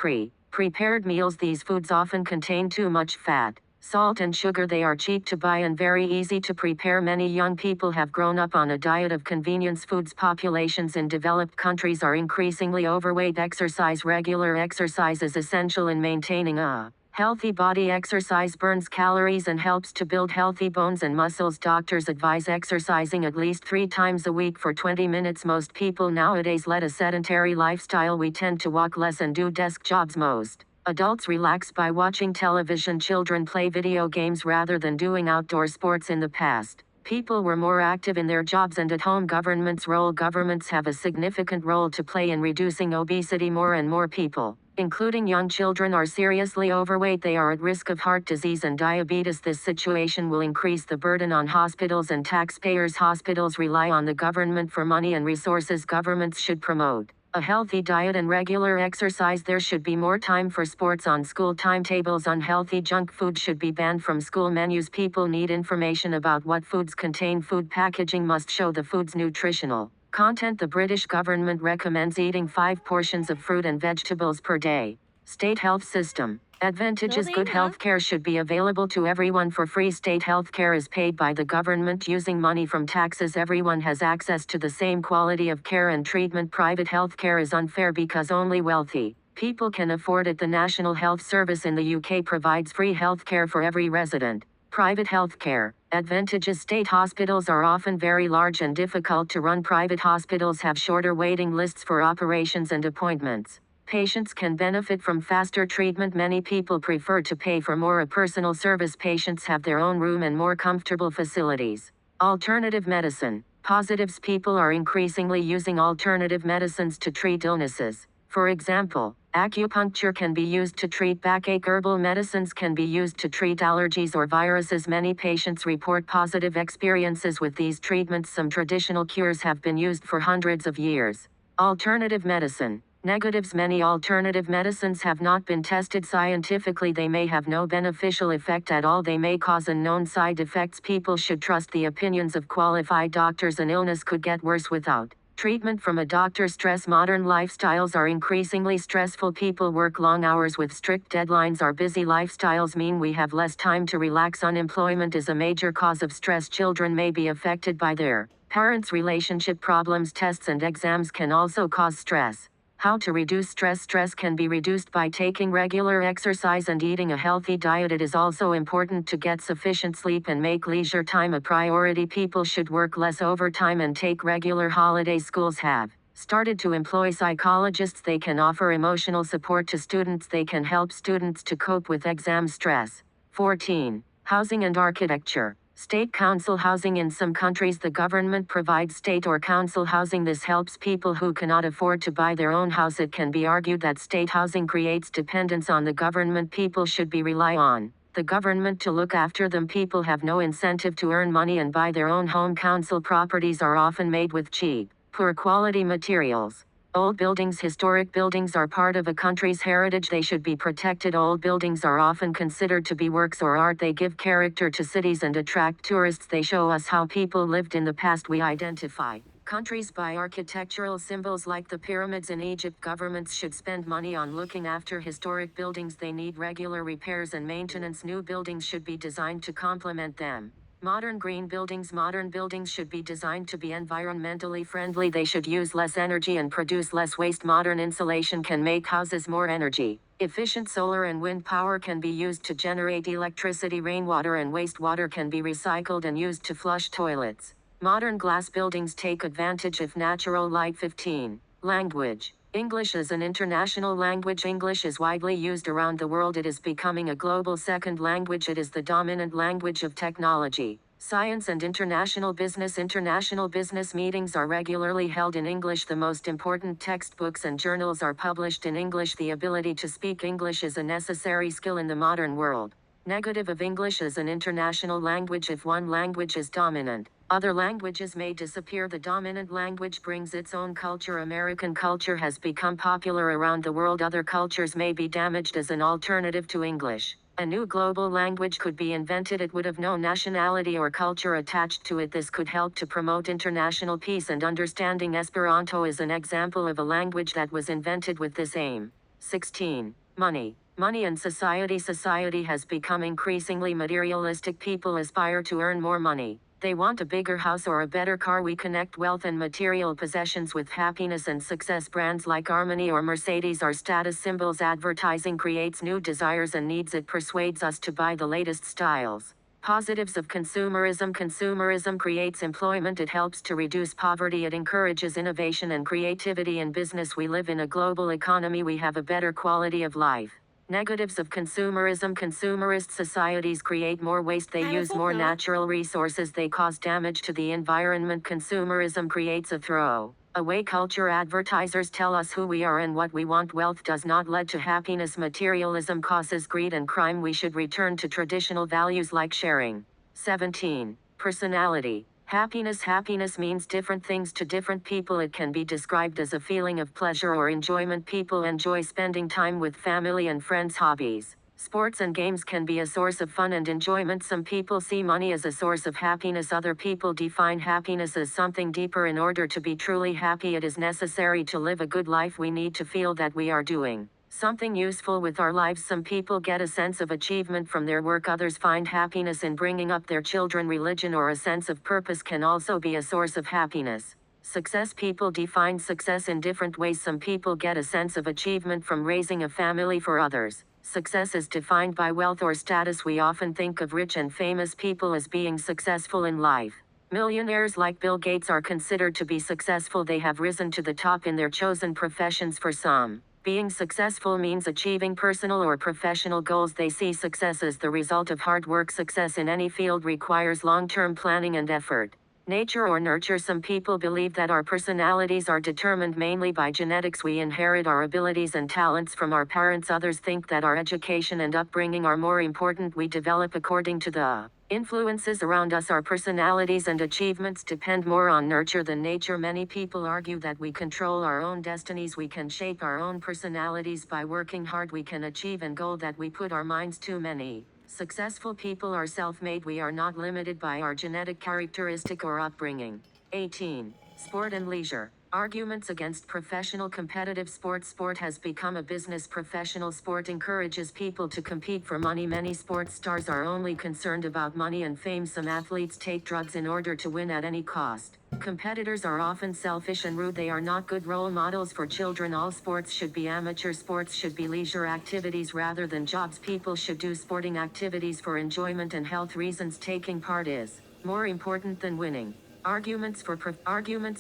prepared meals. These foods often contain too much fat, salt and sugar. They are cheap to buy and very easy to prepare. Many young people have grown up on a diet of convenience foods. Populations in developed countries are increasingly overweight. Exercise. Regular exercise is essential in maintaining a healthy body. Exercise burns calories and helps to build healthy bones and muscles. Doctors advise exercising at least 3 times a week for 20 minutes. Most people nowadays lead a sedentary lifestyle. We tend to walk less and do desk jobs. Most adults relax by watching television. Children play video games rather than doing outdoor sports. In the past, people were more active in their jobs and at home. Governments have a significant role to play in reducing obesity. More and more people, including young children, are seriously overweight. They are at risk of heart disease and diabetes. This situation will increase the burden on hospitals and taxpayers. Hospitals rely on the government for money and resources. Governments should promote a healthy diet and regular exercise. There should be more time for sports on school timetables. Unhealthy junk food should be banned from school menus. People need information about what foods contain. Food packaging must show the food's nutritional content. The British government recommends eating 5 portions of fruit and vegetables per day. State health system. Advantages: Closing, good huh? health care should be available to everyone for free. State health care is paid by the government using money from taxes. Everyone has access to the same quality of care and treatment. Private health care is unfair because only wealthy people can afford it. The National Health Service in the UK provides free health care for every resident. Private health care. Advantages: state hospitals are often very large and difficult to run. Private hospitals have shorter waiting lists for operations and appointments. Patients can benefit from faster treatment. Many people prefer to pay for more. A personal service. Patients have their own room and more comfortable facilities. Alternative medicine. Positives: people are increasingly using alternative medicines to treat illnesses. For example, acupuncture can be used to treat backache. Herbal medicines can be used to treat allergies or viruses. Many patients report positive experiences with these treatments. Some traditional cures have been used for hundreds of years. Alternative medicine. Negatives: many alternative medicines have not been tested scientifically. They may have no beneficial effect at all. They may cause unknown side effects. People should trust the opinions of qualified doctors. An illness could get worse without treatment from a doctor. Stress: modern lifestyles are increasingly stressful. People work long hours with strict deadlines. Our busy lifestyles mean we have less time to relax. Unemployment is a major cause of stress. Children may be affected by their parents' relationship problems. Tests and exams can also cause stress. How to reduce stress: stress can be reduced by taking regular exercise and eating a healthy diet. It is also important to get sufficient sleep and make leisure time a priority. People should work less overtime and take regular holidays. Schools have started to employ psychologists. They can offer emotional support to students. They can help students to cope with exam stress. 14. Housing and architecture. State council housing. In some countries, the government provides state or council housing. This helps people who cannot afford to buy their own house. It can be argued that state housing creates dependence on the government. People should be rely on the government to look after them. People have no incentive to earn money and buy their own home. Council properties are often made with cheap, poor quality materials. Old buildings. Historic buildings are part of a country's heritage. They should be protected. Old buildings are often considered to be works or art. They give character to cities and attract tourists. They show us how people lived in the past. We identify countries by architectural symbols like the pyramids in Egypt. Governments should spend money on looking after historic buildings. They need regular repairs and maintenance. New buildings should be designed to complement them. Modern green buildings. Modern buildings should be designed to be environmentally friendly. They should use less energy and produce less waste. Modern insulation can make houses more energy efficient. Solar and wind power can be used to generate electricity. Rainwater and wastewater can be recycled and used to flush toilets. Modern glass buildings take advantage of natural light. 15. Language. English is an international language. English is widely used around the world. It is becoming a global second language. It is the dominant language of technology, science, and international business. International business meetings are regularly held in English. The most important textbooks and journals are published in English. The ability to speak English is a necessary skill in the modern world. Negative of English as an international language. If one language is dominant, other languages may disappear. The dominant language brings its own culture. American culture has become popular around the world. Other cultures may be damaged as an alternative to English. A new global language could be invented. It would have no nationality or culture attached to it. This could help to promote international peace and understanding. Esperanto is an example of a language that was invented with this aim. 16. Money. Money and society. Society has become increasingly materialistic. People aspire to earn more money. They want a bigger house or a better car. We connect wealth and material possessions with happiness and success. Brands like Armani or Mercedes are status symbols. Advertising creates new desires and needs. It persuades us to buy the latest styles. Positives of consumerism. Consumerism creates employment. It helps to reduce poverty. It encourages innovation and creativity in business. We live in a global economy. We have a better quality of life. Negatives of consumerism. Consumerist societies create more waste. They use more natural resources. They cause damage to the environment. Consumerism creates a throw-away culture. Advertisers tell us who we are and what we want. Wealth does not lead to happiness. Materialism causes greed and crime. We should return to traditional values like sharing. 17. Personality. Happiness. Happiness means different things to different people. It can be described as a feeling of pleasure or enjoyment. People enjoy spending time with family and friends. Hobbies. Sports and games can be a source of fun and enjoyment. Some people see money as a source of happiness. Other people define happiness as something deeper. In order to be truly happy, it is necessary to live a good life. We need to feel that we are doing something useful with our lives. Some people get a sense of achievement from their work, others find happiness in bringing up their children. Religion or a sense of purpose can also be a source of happiness. Success. People define success in different ways. Some people get a sense of achievement from raising a family. For others, success is defined by wealth or status. We often think of rich and famous people as being successful in life. Millionaires like Bill Gates are considered to be successful. They have risen to the top in their chosen professions. For some, being successful means achieving personal or professional goals. They see success as the result of hard work. Success in any field requires long-term planning and effort. Nature or nurture. Some people believe that our personalities are determined mainly by genetics. We inherit our abilities and talents from our parents. Others think that our education and upbringing are more important. We develop according to the influences around us. Our personalities and achievements depend more on nurture than nature. Many people argue that we control our own destinies. We can shape our own personalities by working hard. We can achieve any goal that we put our minds to. Many successful people are self-made. We are not limited by our genetic characteristic or upbringing. 18. Sport and leisure. Arguments against professional competitive sports. Sport has become a business. Professional sport encourages people to compete for money. Many sports stars are only concerned about money and fame. Some athletes take drugs in order to win at any cost. Competitors are often selfish and rude. They are not good role models for children. All sports should be amateur. Sports should be leisure activities rather than jobs. People should do sporting activities for enjoyment and health reasons. Taking part is more important than winning. Arguments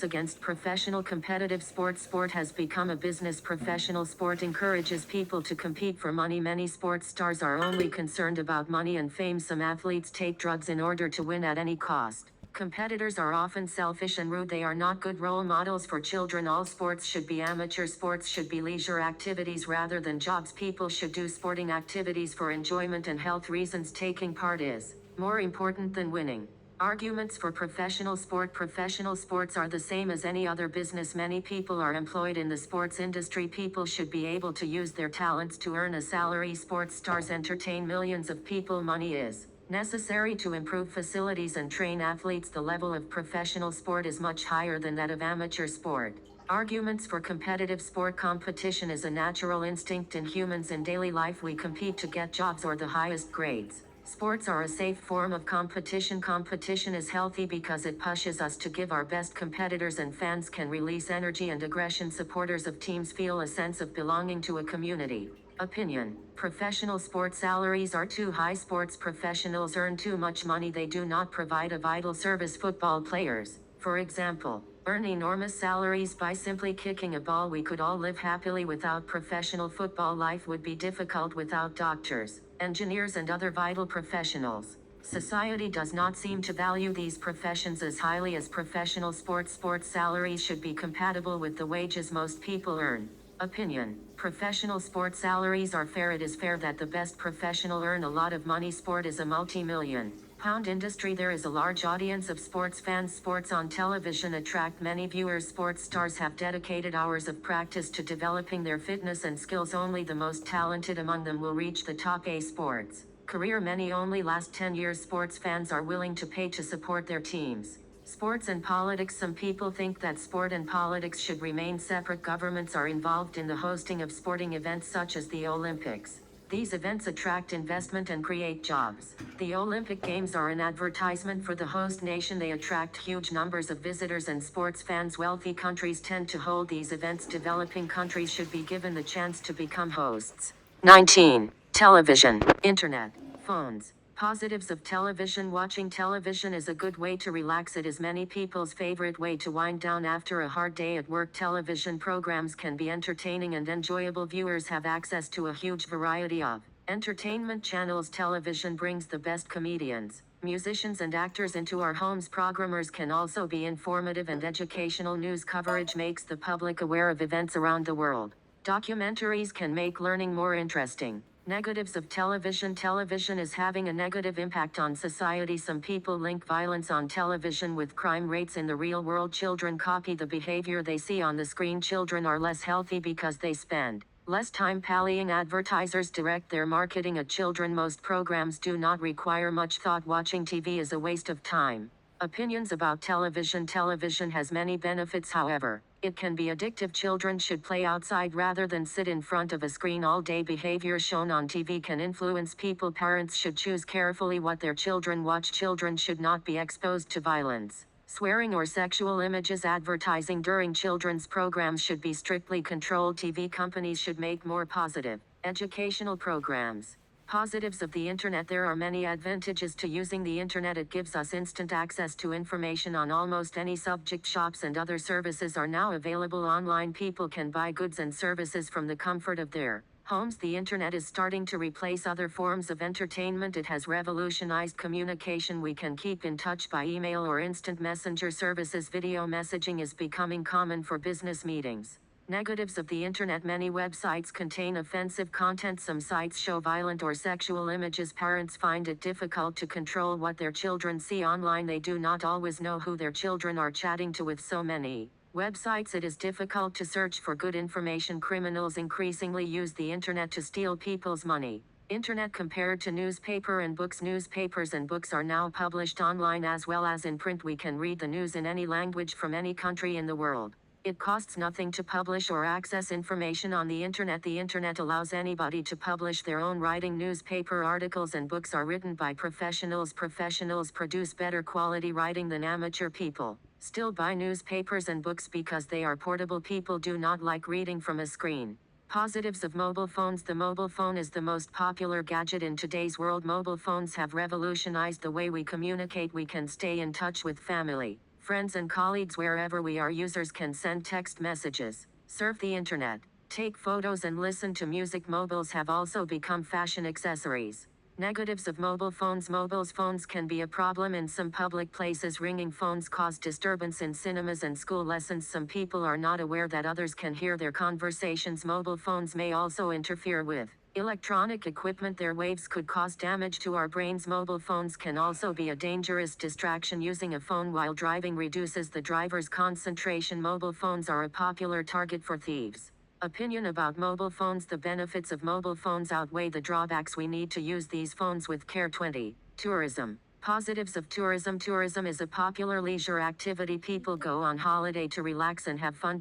against professional competitive sports. Sport has become a business. Professional sport encourages people to compete for money. Many sports stars are only concerned about money and fame. Some athletes take drugs in order to win at any cost. Competitors are often selfish and rude. They are not good role models for children. All sports should be amateur. Sports should be leisure activities rather than jobs. People should do sporting activities for enjoyment and health reasons. Taking part is more important than winning. Arguments for professional sport. Professional sports are the same as any other business. Many people are employed in the sports industry. People should be able to use their talents to earn a salary. Sports stars entertain millions of people. Money is necessary to improve facilities and train athletes. The level of professional sport is much higher than that of amateur sport. Arguments for competitive sport. Competition is a natural instinct in humans. In daily life we compete to get jobs or the highest grades. Sports are a safe form of competition. Competition is healthy because it pushes us to give our best. Competitors and fans can release energy and aggression. Supporters of teams feel a sense of belonging to a community. Opinion. Professional sport salaries are too high. Sports professionals earn too much money. They do not provide a vital service. Football players, for example, earn enormous salaries by simply kicking a ball. We could all live happily without professional football. Life would be difficult without doctors, engineers and other vital professionals. Society does not seem to value these professions as highly as professional sports. Sports salaries should be compatible with the wages most people earn. Opinion. Professional sports salaries are fair. It is fair that the best professional earn a lot of money. Sport is a multi-million pound industry. There is a large audience of sports fans. Sports on television attract many viewers. Sports stars have dedicated hours of practice to developing their fitness and skills. Only the most talented among them will reach the top. A sports career many only last 10 years. Sports fans are willing to pay to support their teams. Sports and politics. Some people think that sport and politics should remain separate. Governments are involved in the hosting of sporting events such as the Olympics. These events attract investment and create jobs. The Olympic Games are an advertisement for the host nation. They attract huge numbers of visitors and sports fans. Wealthy countries tend to hold these events. Developing countries should be given the chance to become hosts. 19. Television, internet, phones. Positives of television. Watching television is a good way to relax. It is many people's favorite way to wind down after a hard day at work. Television programs can be entertaining and enjoyable. Viewers have access to a huge variety of entertainment channels. Television brings the best comedians, musicians and actors into our homes. Programmers can also be informative and educational. News coverage makes the public aware of events around the world. Documentaries can make learning more interesting. Negatives of television. Television is having a negative impact on society. Some people link violence on television with crime rates in the real world. Children copy the behavior they see on the screen. Children are less healthy because they spend less time pallying. Advertisers direct their marketing at children. Most programs do not require much thought. Watching TV is a waste of time. Opinions about television. Television has many benefits. However, It can be addictive. Children should play outside rather than sit in front of a screen all day. Behavior shown on TV can influence people. Parents should choose carefully what their children watch. Children should not be exposed to violence, swearing, or sexual images. Advertising during children's programs should be strictly controlled. TV companies should make more positive, educational programs. Positives of the internet. There are many advantages to using the internet. It gives us instant access to information on almost any subject. Shops and other services are now available online. People can buy goods and services from the comfort of their homes. The internet is starting to replace other forms of entertainment. It has revolutionized communication. We can keep in touch by email or instant messenger services. Video messaging is becoming common for business meetings. Negatives of the internet. Many websites contain offensive content. Some sites show violent or sexual images. Parents find it difficult to control what their children see online. They do not always know who their children are chatting to. With so many websites, it is difficult to search for good information. Criminals increasingly use the internet to steal people's money. Internet compared to newspaper and books. Newspapers and books are now published online as well as in print. We can read the news in any language from any country in the world. It costs nothing to publish or access information on the internet. The internet allows anybody to publish their own writing. Newspaper articles and books are written by professionals. Professionals produce better quality writing than amateur people. Still buy newspapers and books because they are portable. People do not like reading from a screen. Positives of mobile phones. The mobile phone is the most popular gadget in today's world. Mobile phones have revolutionized the way we communicate. We can stay in touch with family, friends, and colleagues wherever we are. Users can send text messages, surf the internet, take photos, and listen to music. Mobiles have also become fashion accessories. Negatives of mobile phones. Mobile phones can be a problem in some public places. Ringing phones cause disturbance in cinemas and school lessons. Some people are not aware that others can hear their conversations. Mobile phones may also interfere with electronic equipment. Their waves could cause damage to our brains. Mobile phones can also be a dangerous distraction. Using a phone while driving reduces the driver's concentration. Mobile phones are a popular target for thieves. Opinion about mobile phones. The benefits of mobile phones outweigh the drawbacks. We need to use these phones with care. 20. Tourism. Positives of tourism. Tourism is a popular leisure activity. People go on holiday to relax and have fun.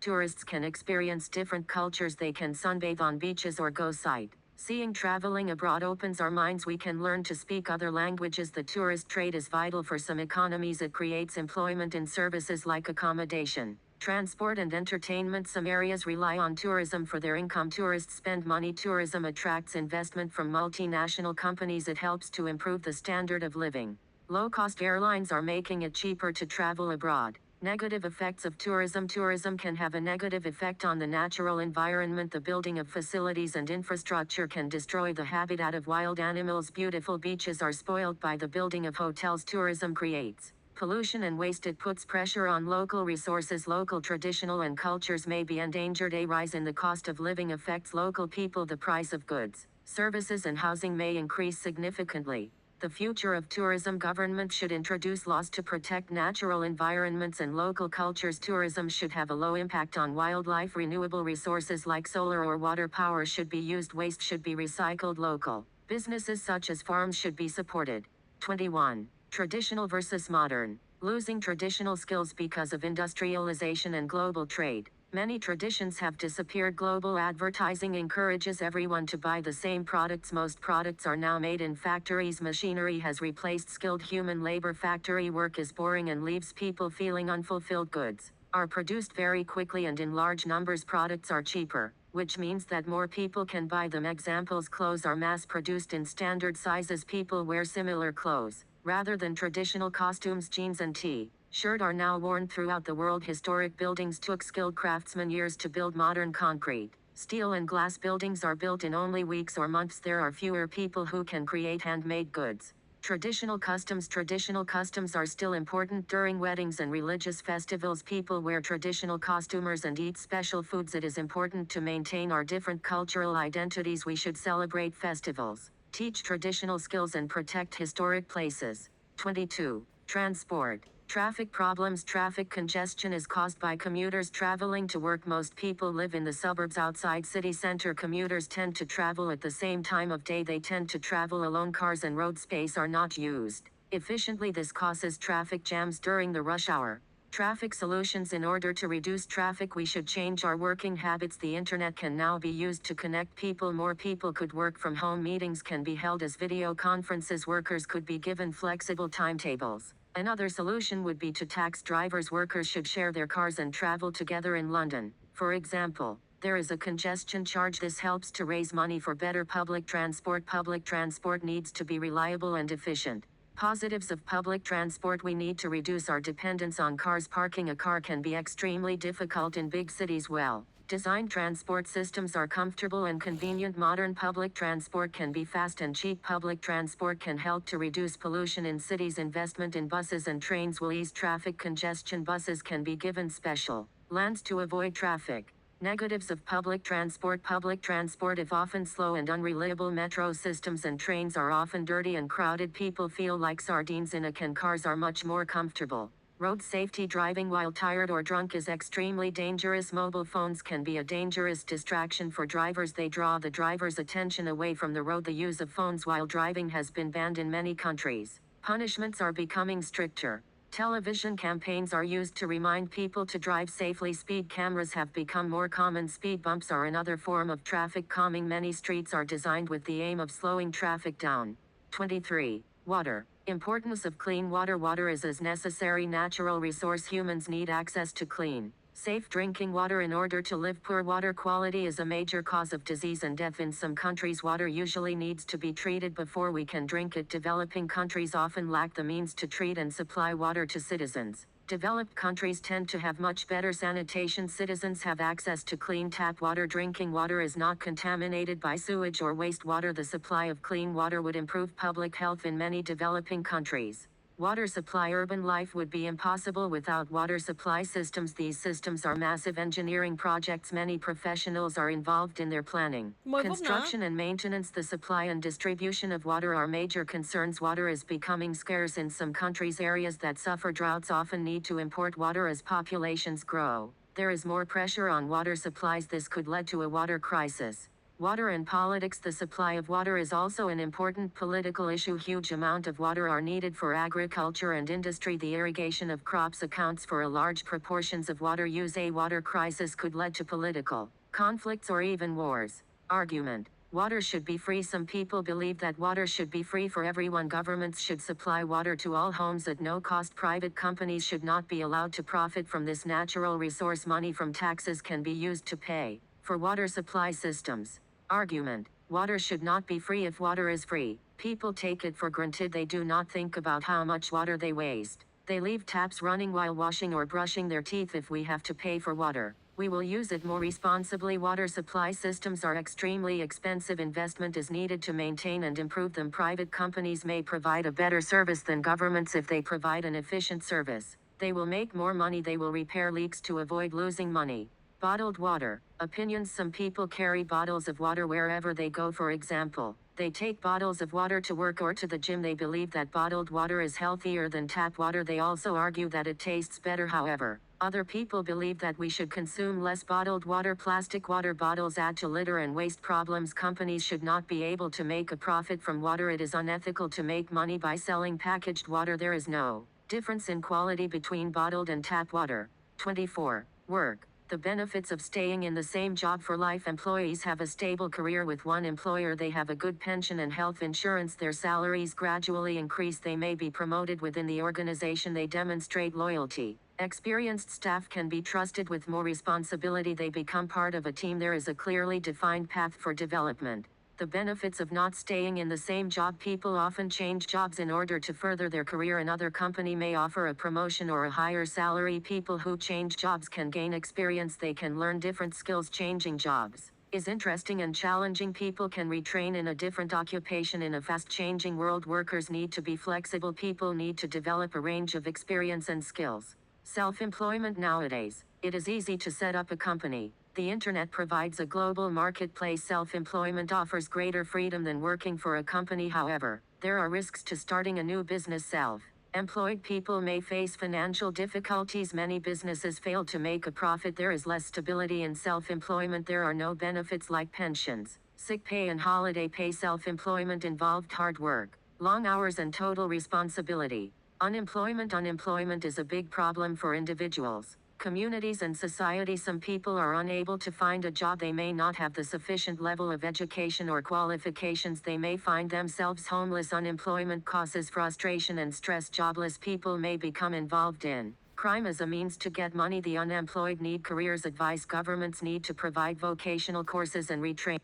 Tourists can experience different cultures. They can sunbathe on beaches or go sightseeing. Traveling abroad opens our minds. We can learn to speak other languages. The tourist trade is vital for some economies. It creates employment in services like accommodation, transport, and entertainment. Some areas rely on tourism for their income. Tourists spend money. Tourism attracts investment from multinational companies. It helps to improve the standard of living. Low-cost airlines are making it cheaper to travel abroad. Negative effects of tourism. Tourism can have a negative effect on the natural environment. The building of facilities and infrastructure can destroy the habitat of wild animals. Beautiful beaches are spoiled by the building of hotels. Tourism creates pollution and waste. It puts pressure on local resources. Local traditional and cultures may be endangered. A rise in the cost of living affects local people. The price of goods, services, and housing may increase significantly. The future of tourism. Government should introduce laws to protect natural environments and local cultures. Tourism should have a low impact on wildlife. Renewable resources like solar or water power should be used. Waste should be recycled. Local businesses such as farms should be supported. 21. Traditional versus modern. Losing traditional skills because of industrialization and global trade. Many traditions have disappeared. Global advertising encourages everyone to buy the same products. Most products are now made in factories. Machinery has replaced skilled human labor. Factory work is boring and leaves people feeling unfulfilled. Goods are produced very quickly and in large numbers. Products are cheaper, which means that more people can buy them. Examples: clothes are mass-produced in standard sizes. People wear similar clothes rather than traditional costumes. Jeans and T-shirt are now worn throughout the world. Historic buildings took skilled craftsmen years to build. Modern concrete, steel, and glass buildings are built in only weeks or months. There are fewer people who can create handmade goods. Traditional customs. Traditional customs are still important during weddings and religious festivals. People wear traditional costumes and eat special foods. It is important to maintain our different cultural identities. We should celebrate festivals, teach traditional skills, and protect historic places. 22. Transport. Traffic problems. Traffic congestion is caused by commuters traveling to work. Most people live in the suburbs outside city center. Commuters tend to travel at the same time of day. They tend to travel alone. Cars and road space are not used efficiently. This causes traffic jams during the rush hour. Traffic solutions. In order to reduce traffic, we should change our working habits. The internet can now be used to connect people. More people could work from home. Meetings can be held as video conferences. Workers could be given flexible timetables. Another solution would be to tax drivers. Workers should share their cars and travel together in London, for example. There is a congestion charge. This helps to raise money for better public transport. Public transport needs to be reliable and efficient. Positives of public transport. We need to reduce our dependence on cars. Parking a car can be extremely difficult in big cities. Well designed transport systems are comfortable and convenient. Modern public transport can be fast and cheap. Public transport can help to reduce pollution in cities. Investment in buses and trains will ease traffic congestion. Buses can be given special lanes to avoid traffic. Negatives of public transport. Public transport is often slow and unreliable. Metro systems and trains are often dirty and crowded. People feel like sardines in a can. Cars are much more comfortable. Road safety. Driving while tired or drunk is extremely dangerous. Mobile phones can be a dangerous distraction for drivers. They draw the driver's attention away from the road. The use of phones while driving has been banned in many countries. Punishments are becoming stricter. Television campaigns are used to remind people to drive safely. Speed cameras have become more common. Speed bumps are another form of traffic calming. Many streets are designed with the aim of slowing traffic down. 23. Water. Importance of clean water. Water is a necessary natural resource. Humans need access to clean, safe drinking water in order to live. Poor water quality is a major cause of disease and death in some countries. Water usually needs to be treated before we can drink it. Developing countries often lack the means to treat and supply water to citizens. Developed countries tend to have much better sanitation. Citizens have access to clean tap water. Drinking water is not contaminated by sewage or wastewater. The supply of clean water would improve public health in many developing countries. Water supply. Urban life would be impossible without water supply systems. These systems are massive engineering projects. Many professionals are involved in their planning, 10 phút nữa. construction and maintenance. The supply and distribution of water are major concerns. Water is becoming scarce in some countries. Areas that suffer droughts often need to import water as populations grow. There is more pressure on water supplies. This could lead to a water crisis. Water and politics. The supply of water is also an important political issue. Huge amount of water are needed for agriculture and industry. The irrigation of crops accounts for a large proportions of water use. A water crisis could lead to political conflicts or even wars. Argument. Water should be free. Some people believe that water should be free for everyone. Governments should supply water to all homes at no cost. Private companies should not be allowed to profit from this natural resource. Money from taxes can be used to pay for water supply systems. Argument. Water should not be free. If water is free, people take it for granted. They do not think about how much water they waste. They leave taps running while washing or brushing their teeth. If we have to pay for water, we will use it more responsibly. Water supply systems are extremely expensive. Investment is needed to maintain and improve them. Private companies may provide a better service than governments. If they provide an efficient service, they will make more money. They will repair leaks to avoid losing money. Bottled water. Opinions. Some people carry bottles of water wherever they go. For example, they take bottles of water to work or to the gym. They believe that bottled water is healthier than tap water. They also argue that it tastes better. However, other people believe that we should consume less bottled water. Plastic water bottles add to litter and waste problems. Companies should not be able to make a profit from water. It is unethical to make money by selling packaged water. There is no difference in quality between bottled and tap water. 24. Work. The benefits of staying in the same job for life. Employees have a stable career with one employer. They have a good pension and health insurance. Their salaries gradually increase. They may be promoted within the organization. They demonstrate loyalty. Experienced staff can be trusted with more responsibility. They become part of a team. There is a clearly defined path for development. The benefits of not staying in the same job. People often change jobs in order to further their career. Another company may offer a promotion or a higher salary. People who change jobs can gain experience. They can learn different skills. Changing jobs is interesting and challenging. People can retrain in a different occupation. In a fast-changing world, workers need to be flexible. People need to develop a range of experience and skills. Self-employment. Nowadays, it is easy to set up a company. The internet provides a global marketplace. Self-employment offers greater freedom than working for a company. However, there are risks to starting a new business. Self Employed people may face financial difficulties. Many businesses fail to make a profit. There is less stability in self-employment. There are no benefits like pensions, sick pay and holiday pay. Self-employment involved hard work, long hours and total responsibility. Unemployment is a big problem for individuals, communities and society. Some people are unable to find a job. They may not have the sufficient level of education or qualifications. They may find themselves homeless. Unemployment causes frustration and stress. Jobless people may become involved in crime as a means to get money. The unemployed need careers advice. Governments need to provide vocational courses and retrain.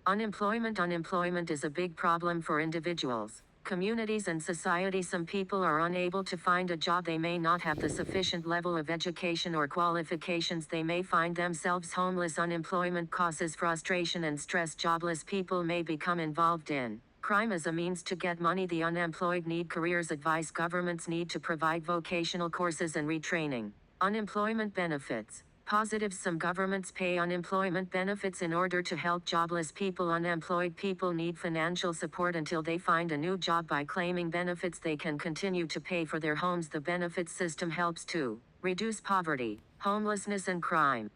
Unemployment is a big problem for individuals, communities and society. Some people are unable to find a job. They may not have the sufficient level of education or qualifications. They may find themselves homeless. Unemployment causes frustration and stress. Jobless people may become involved in crime as a means to get money. The unemployed need careers advice. Governments need to provide vocational courses and retraining. Unemployment benefits. Positives. Some governments pay unemployment benefits in order to help jobless people. Unemployed people need financial support until they find a new job. By claiming benefits, they can continue to pay for their homes. The benefits system helps to reduce poverty, homelessness and crime.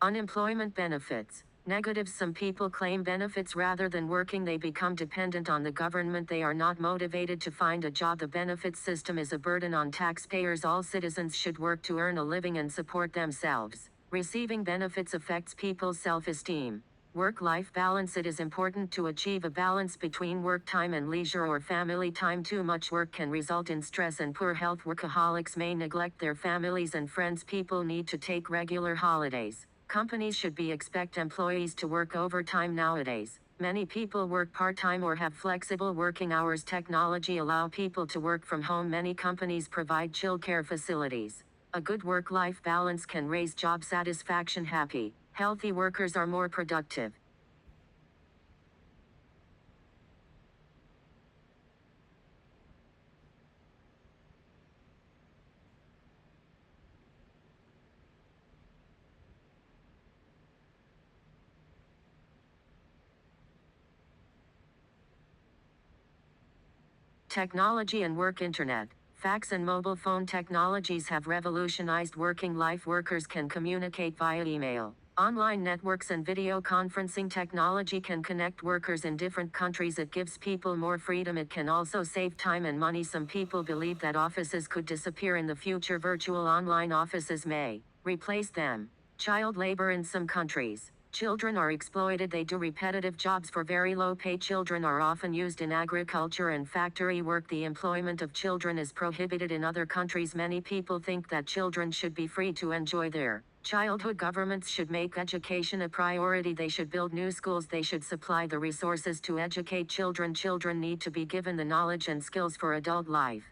Unemployment benefits. Negatives. Some people claim benefits rather than working. They become dependent on the government. They are not motivated to find a job. The benefits system is a burden on taxpayers. All citizens should work to earn a living and support themselves. Receiving benefits affects people's self-esteem. Work-life balance. It is important to achieve a balance between work time and leisure or family time. Too much work can result in stress and poor health. Workaholics may neglect their families and friends. People need to take regular holidays. Companies should expect employees to work overtime nowadays. Many people work part-time or have flexible working hours. Technology allow people to work from home. Many companies provide childcare facilities. A good work-life balance can raise job satisfaction. Happy, healthy workers are more productive. Technology and work. Internet, fax and mobile phone technologies have revolutionized working life. Workers can communicate via email, online networks and video conferencing. Technology can connect workers in different countries. It gives people more freedom. It can also save time and money. Some people believe that offices could disappear in the future. Virtual online offices may replace them. Child labor. In some countries, children are exploited. They do repetitive jobs for very low pay. Children are often used in agriculture and factory work. The employment of children is prohibited in other countries. Many people think that children should be free to enjoy their childhood. Governments should make education a priority. They should build new schools. They should supply the resources to educate children. Children need to be given the knowledge and skills for adult life.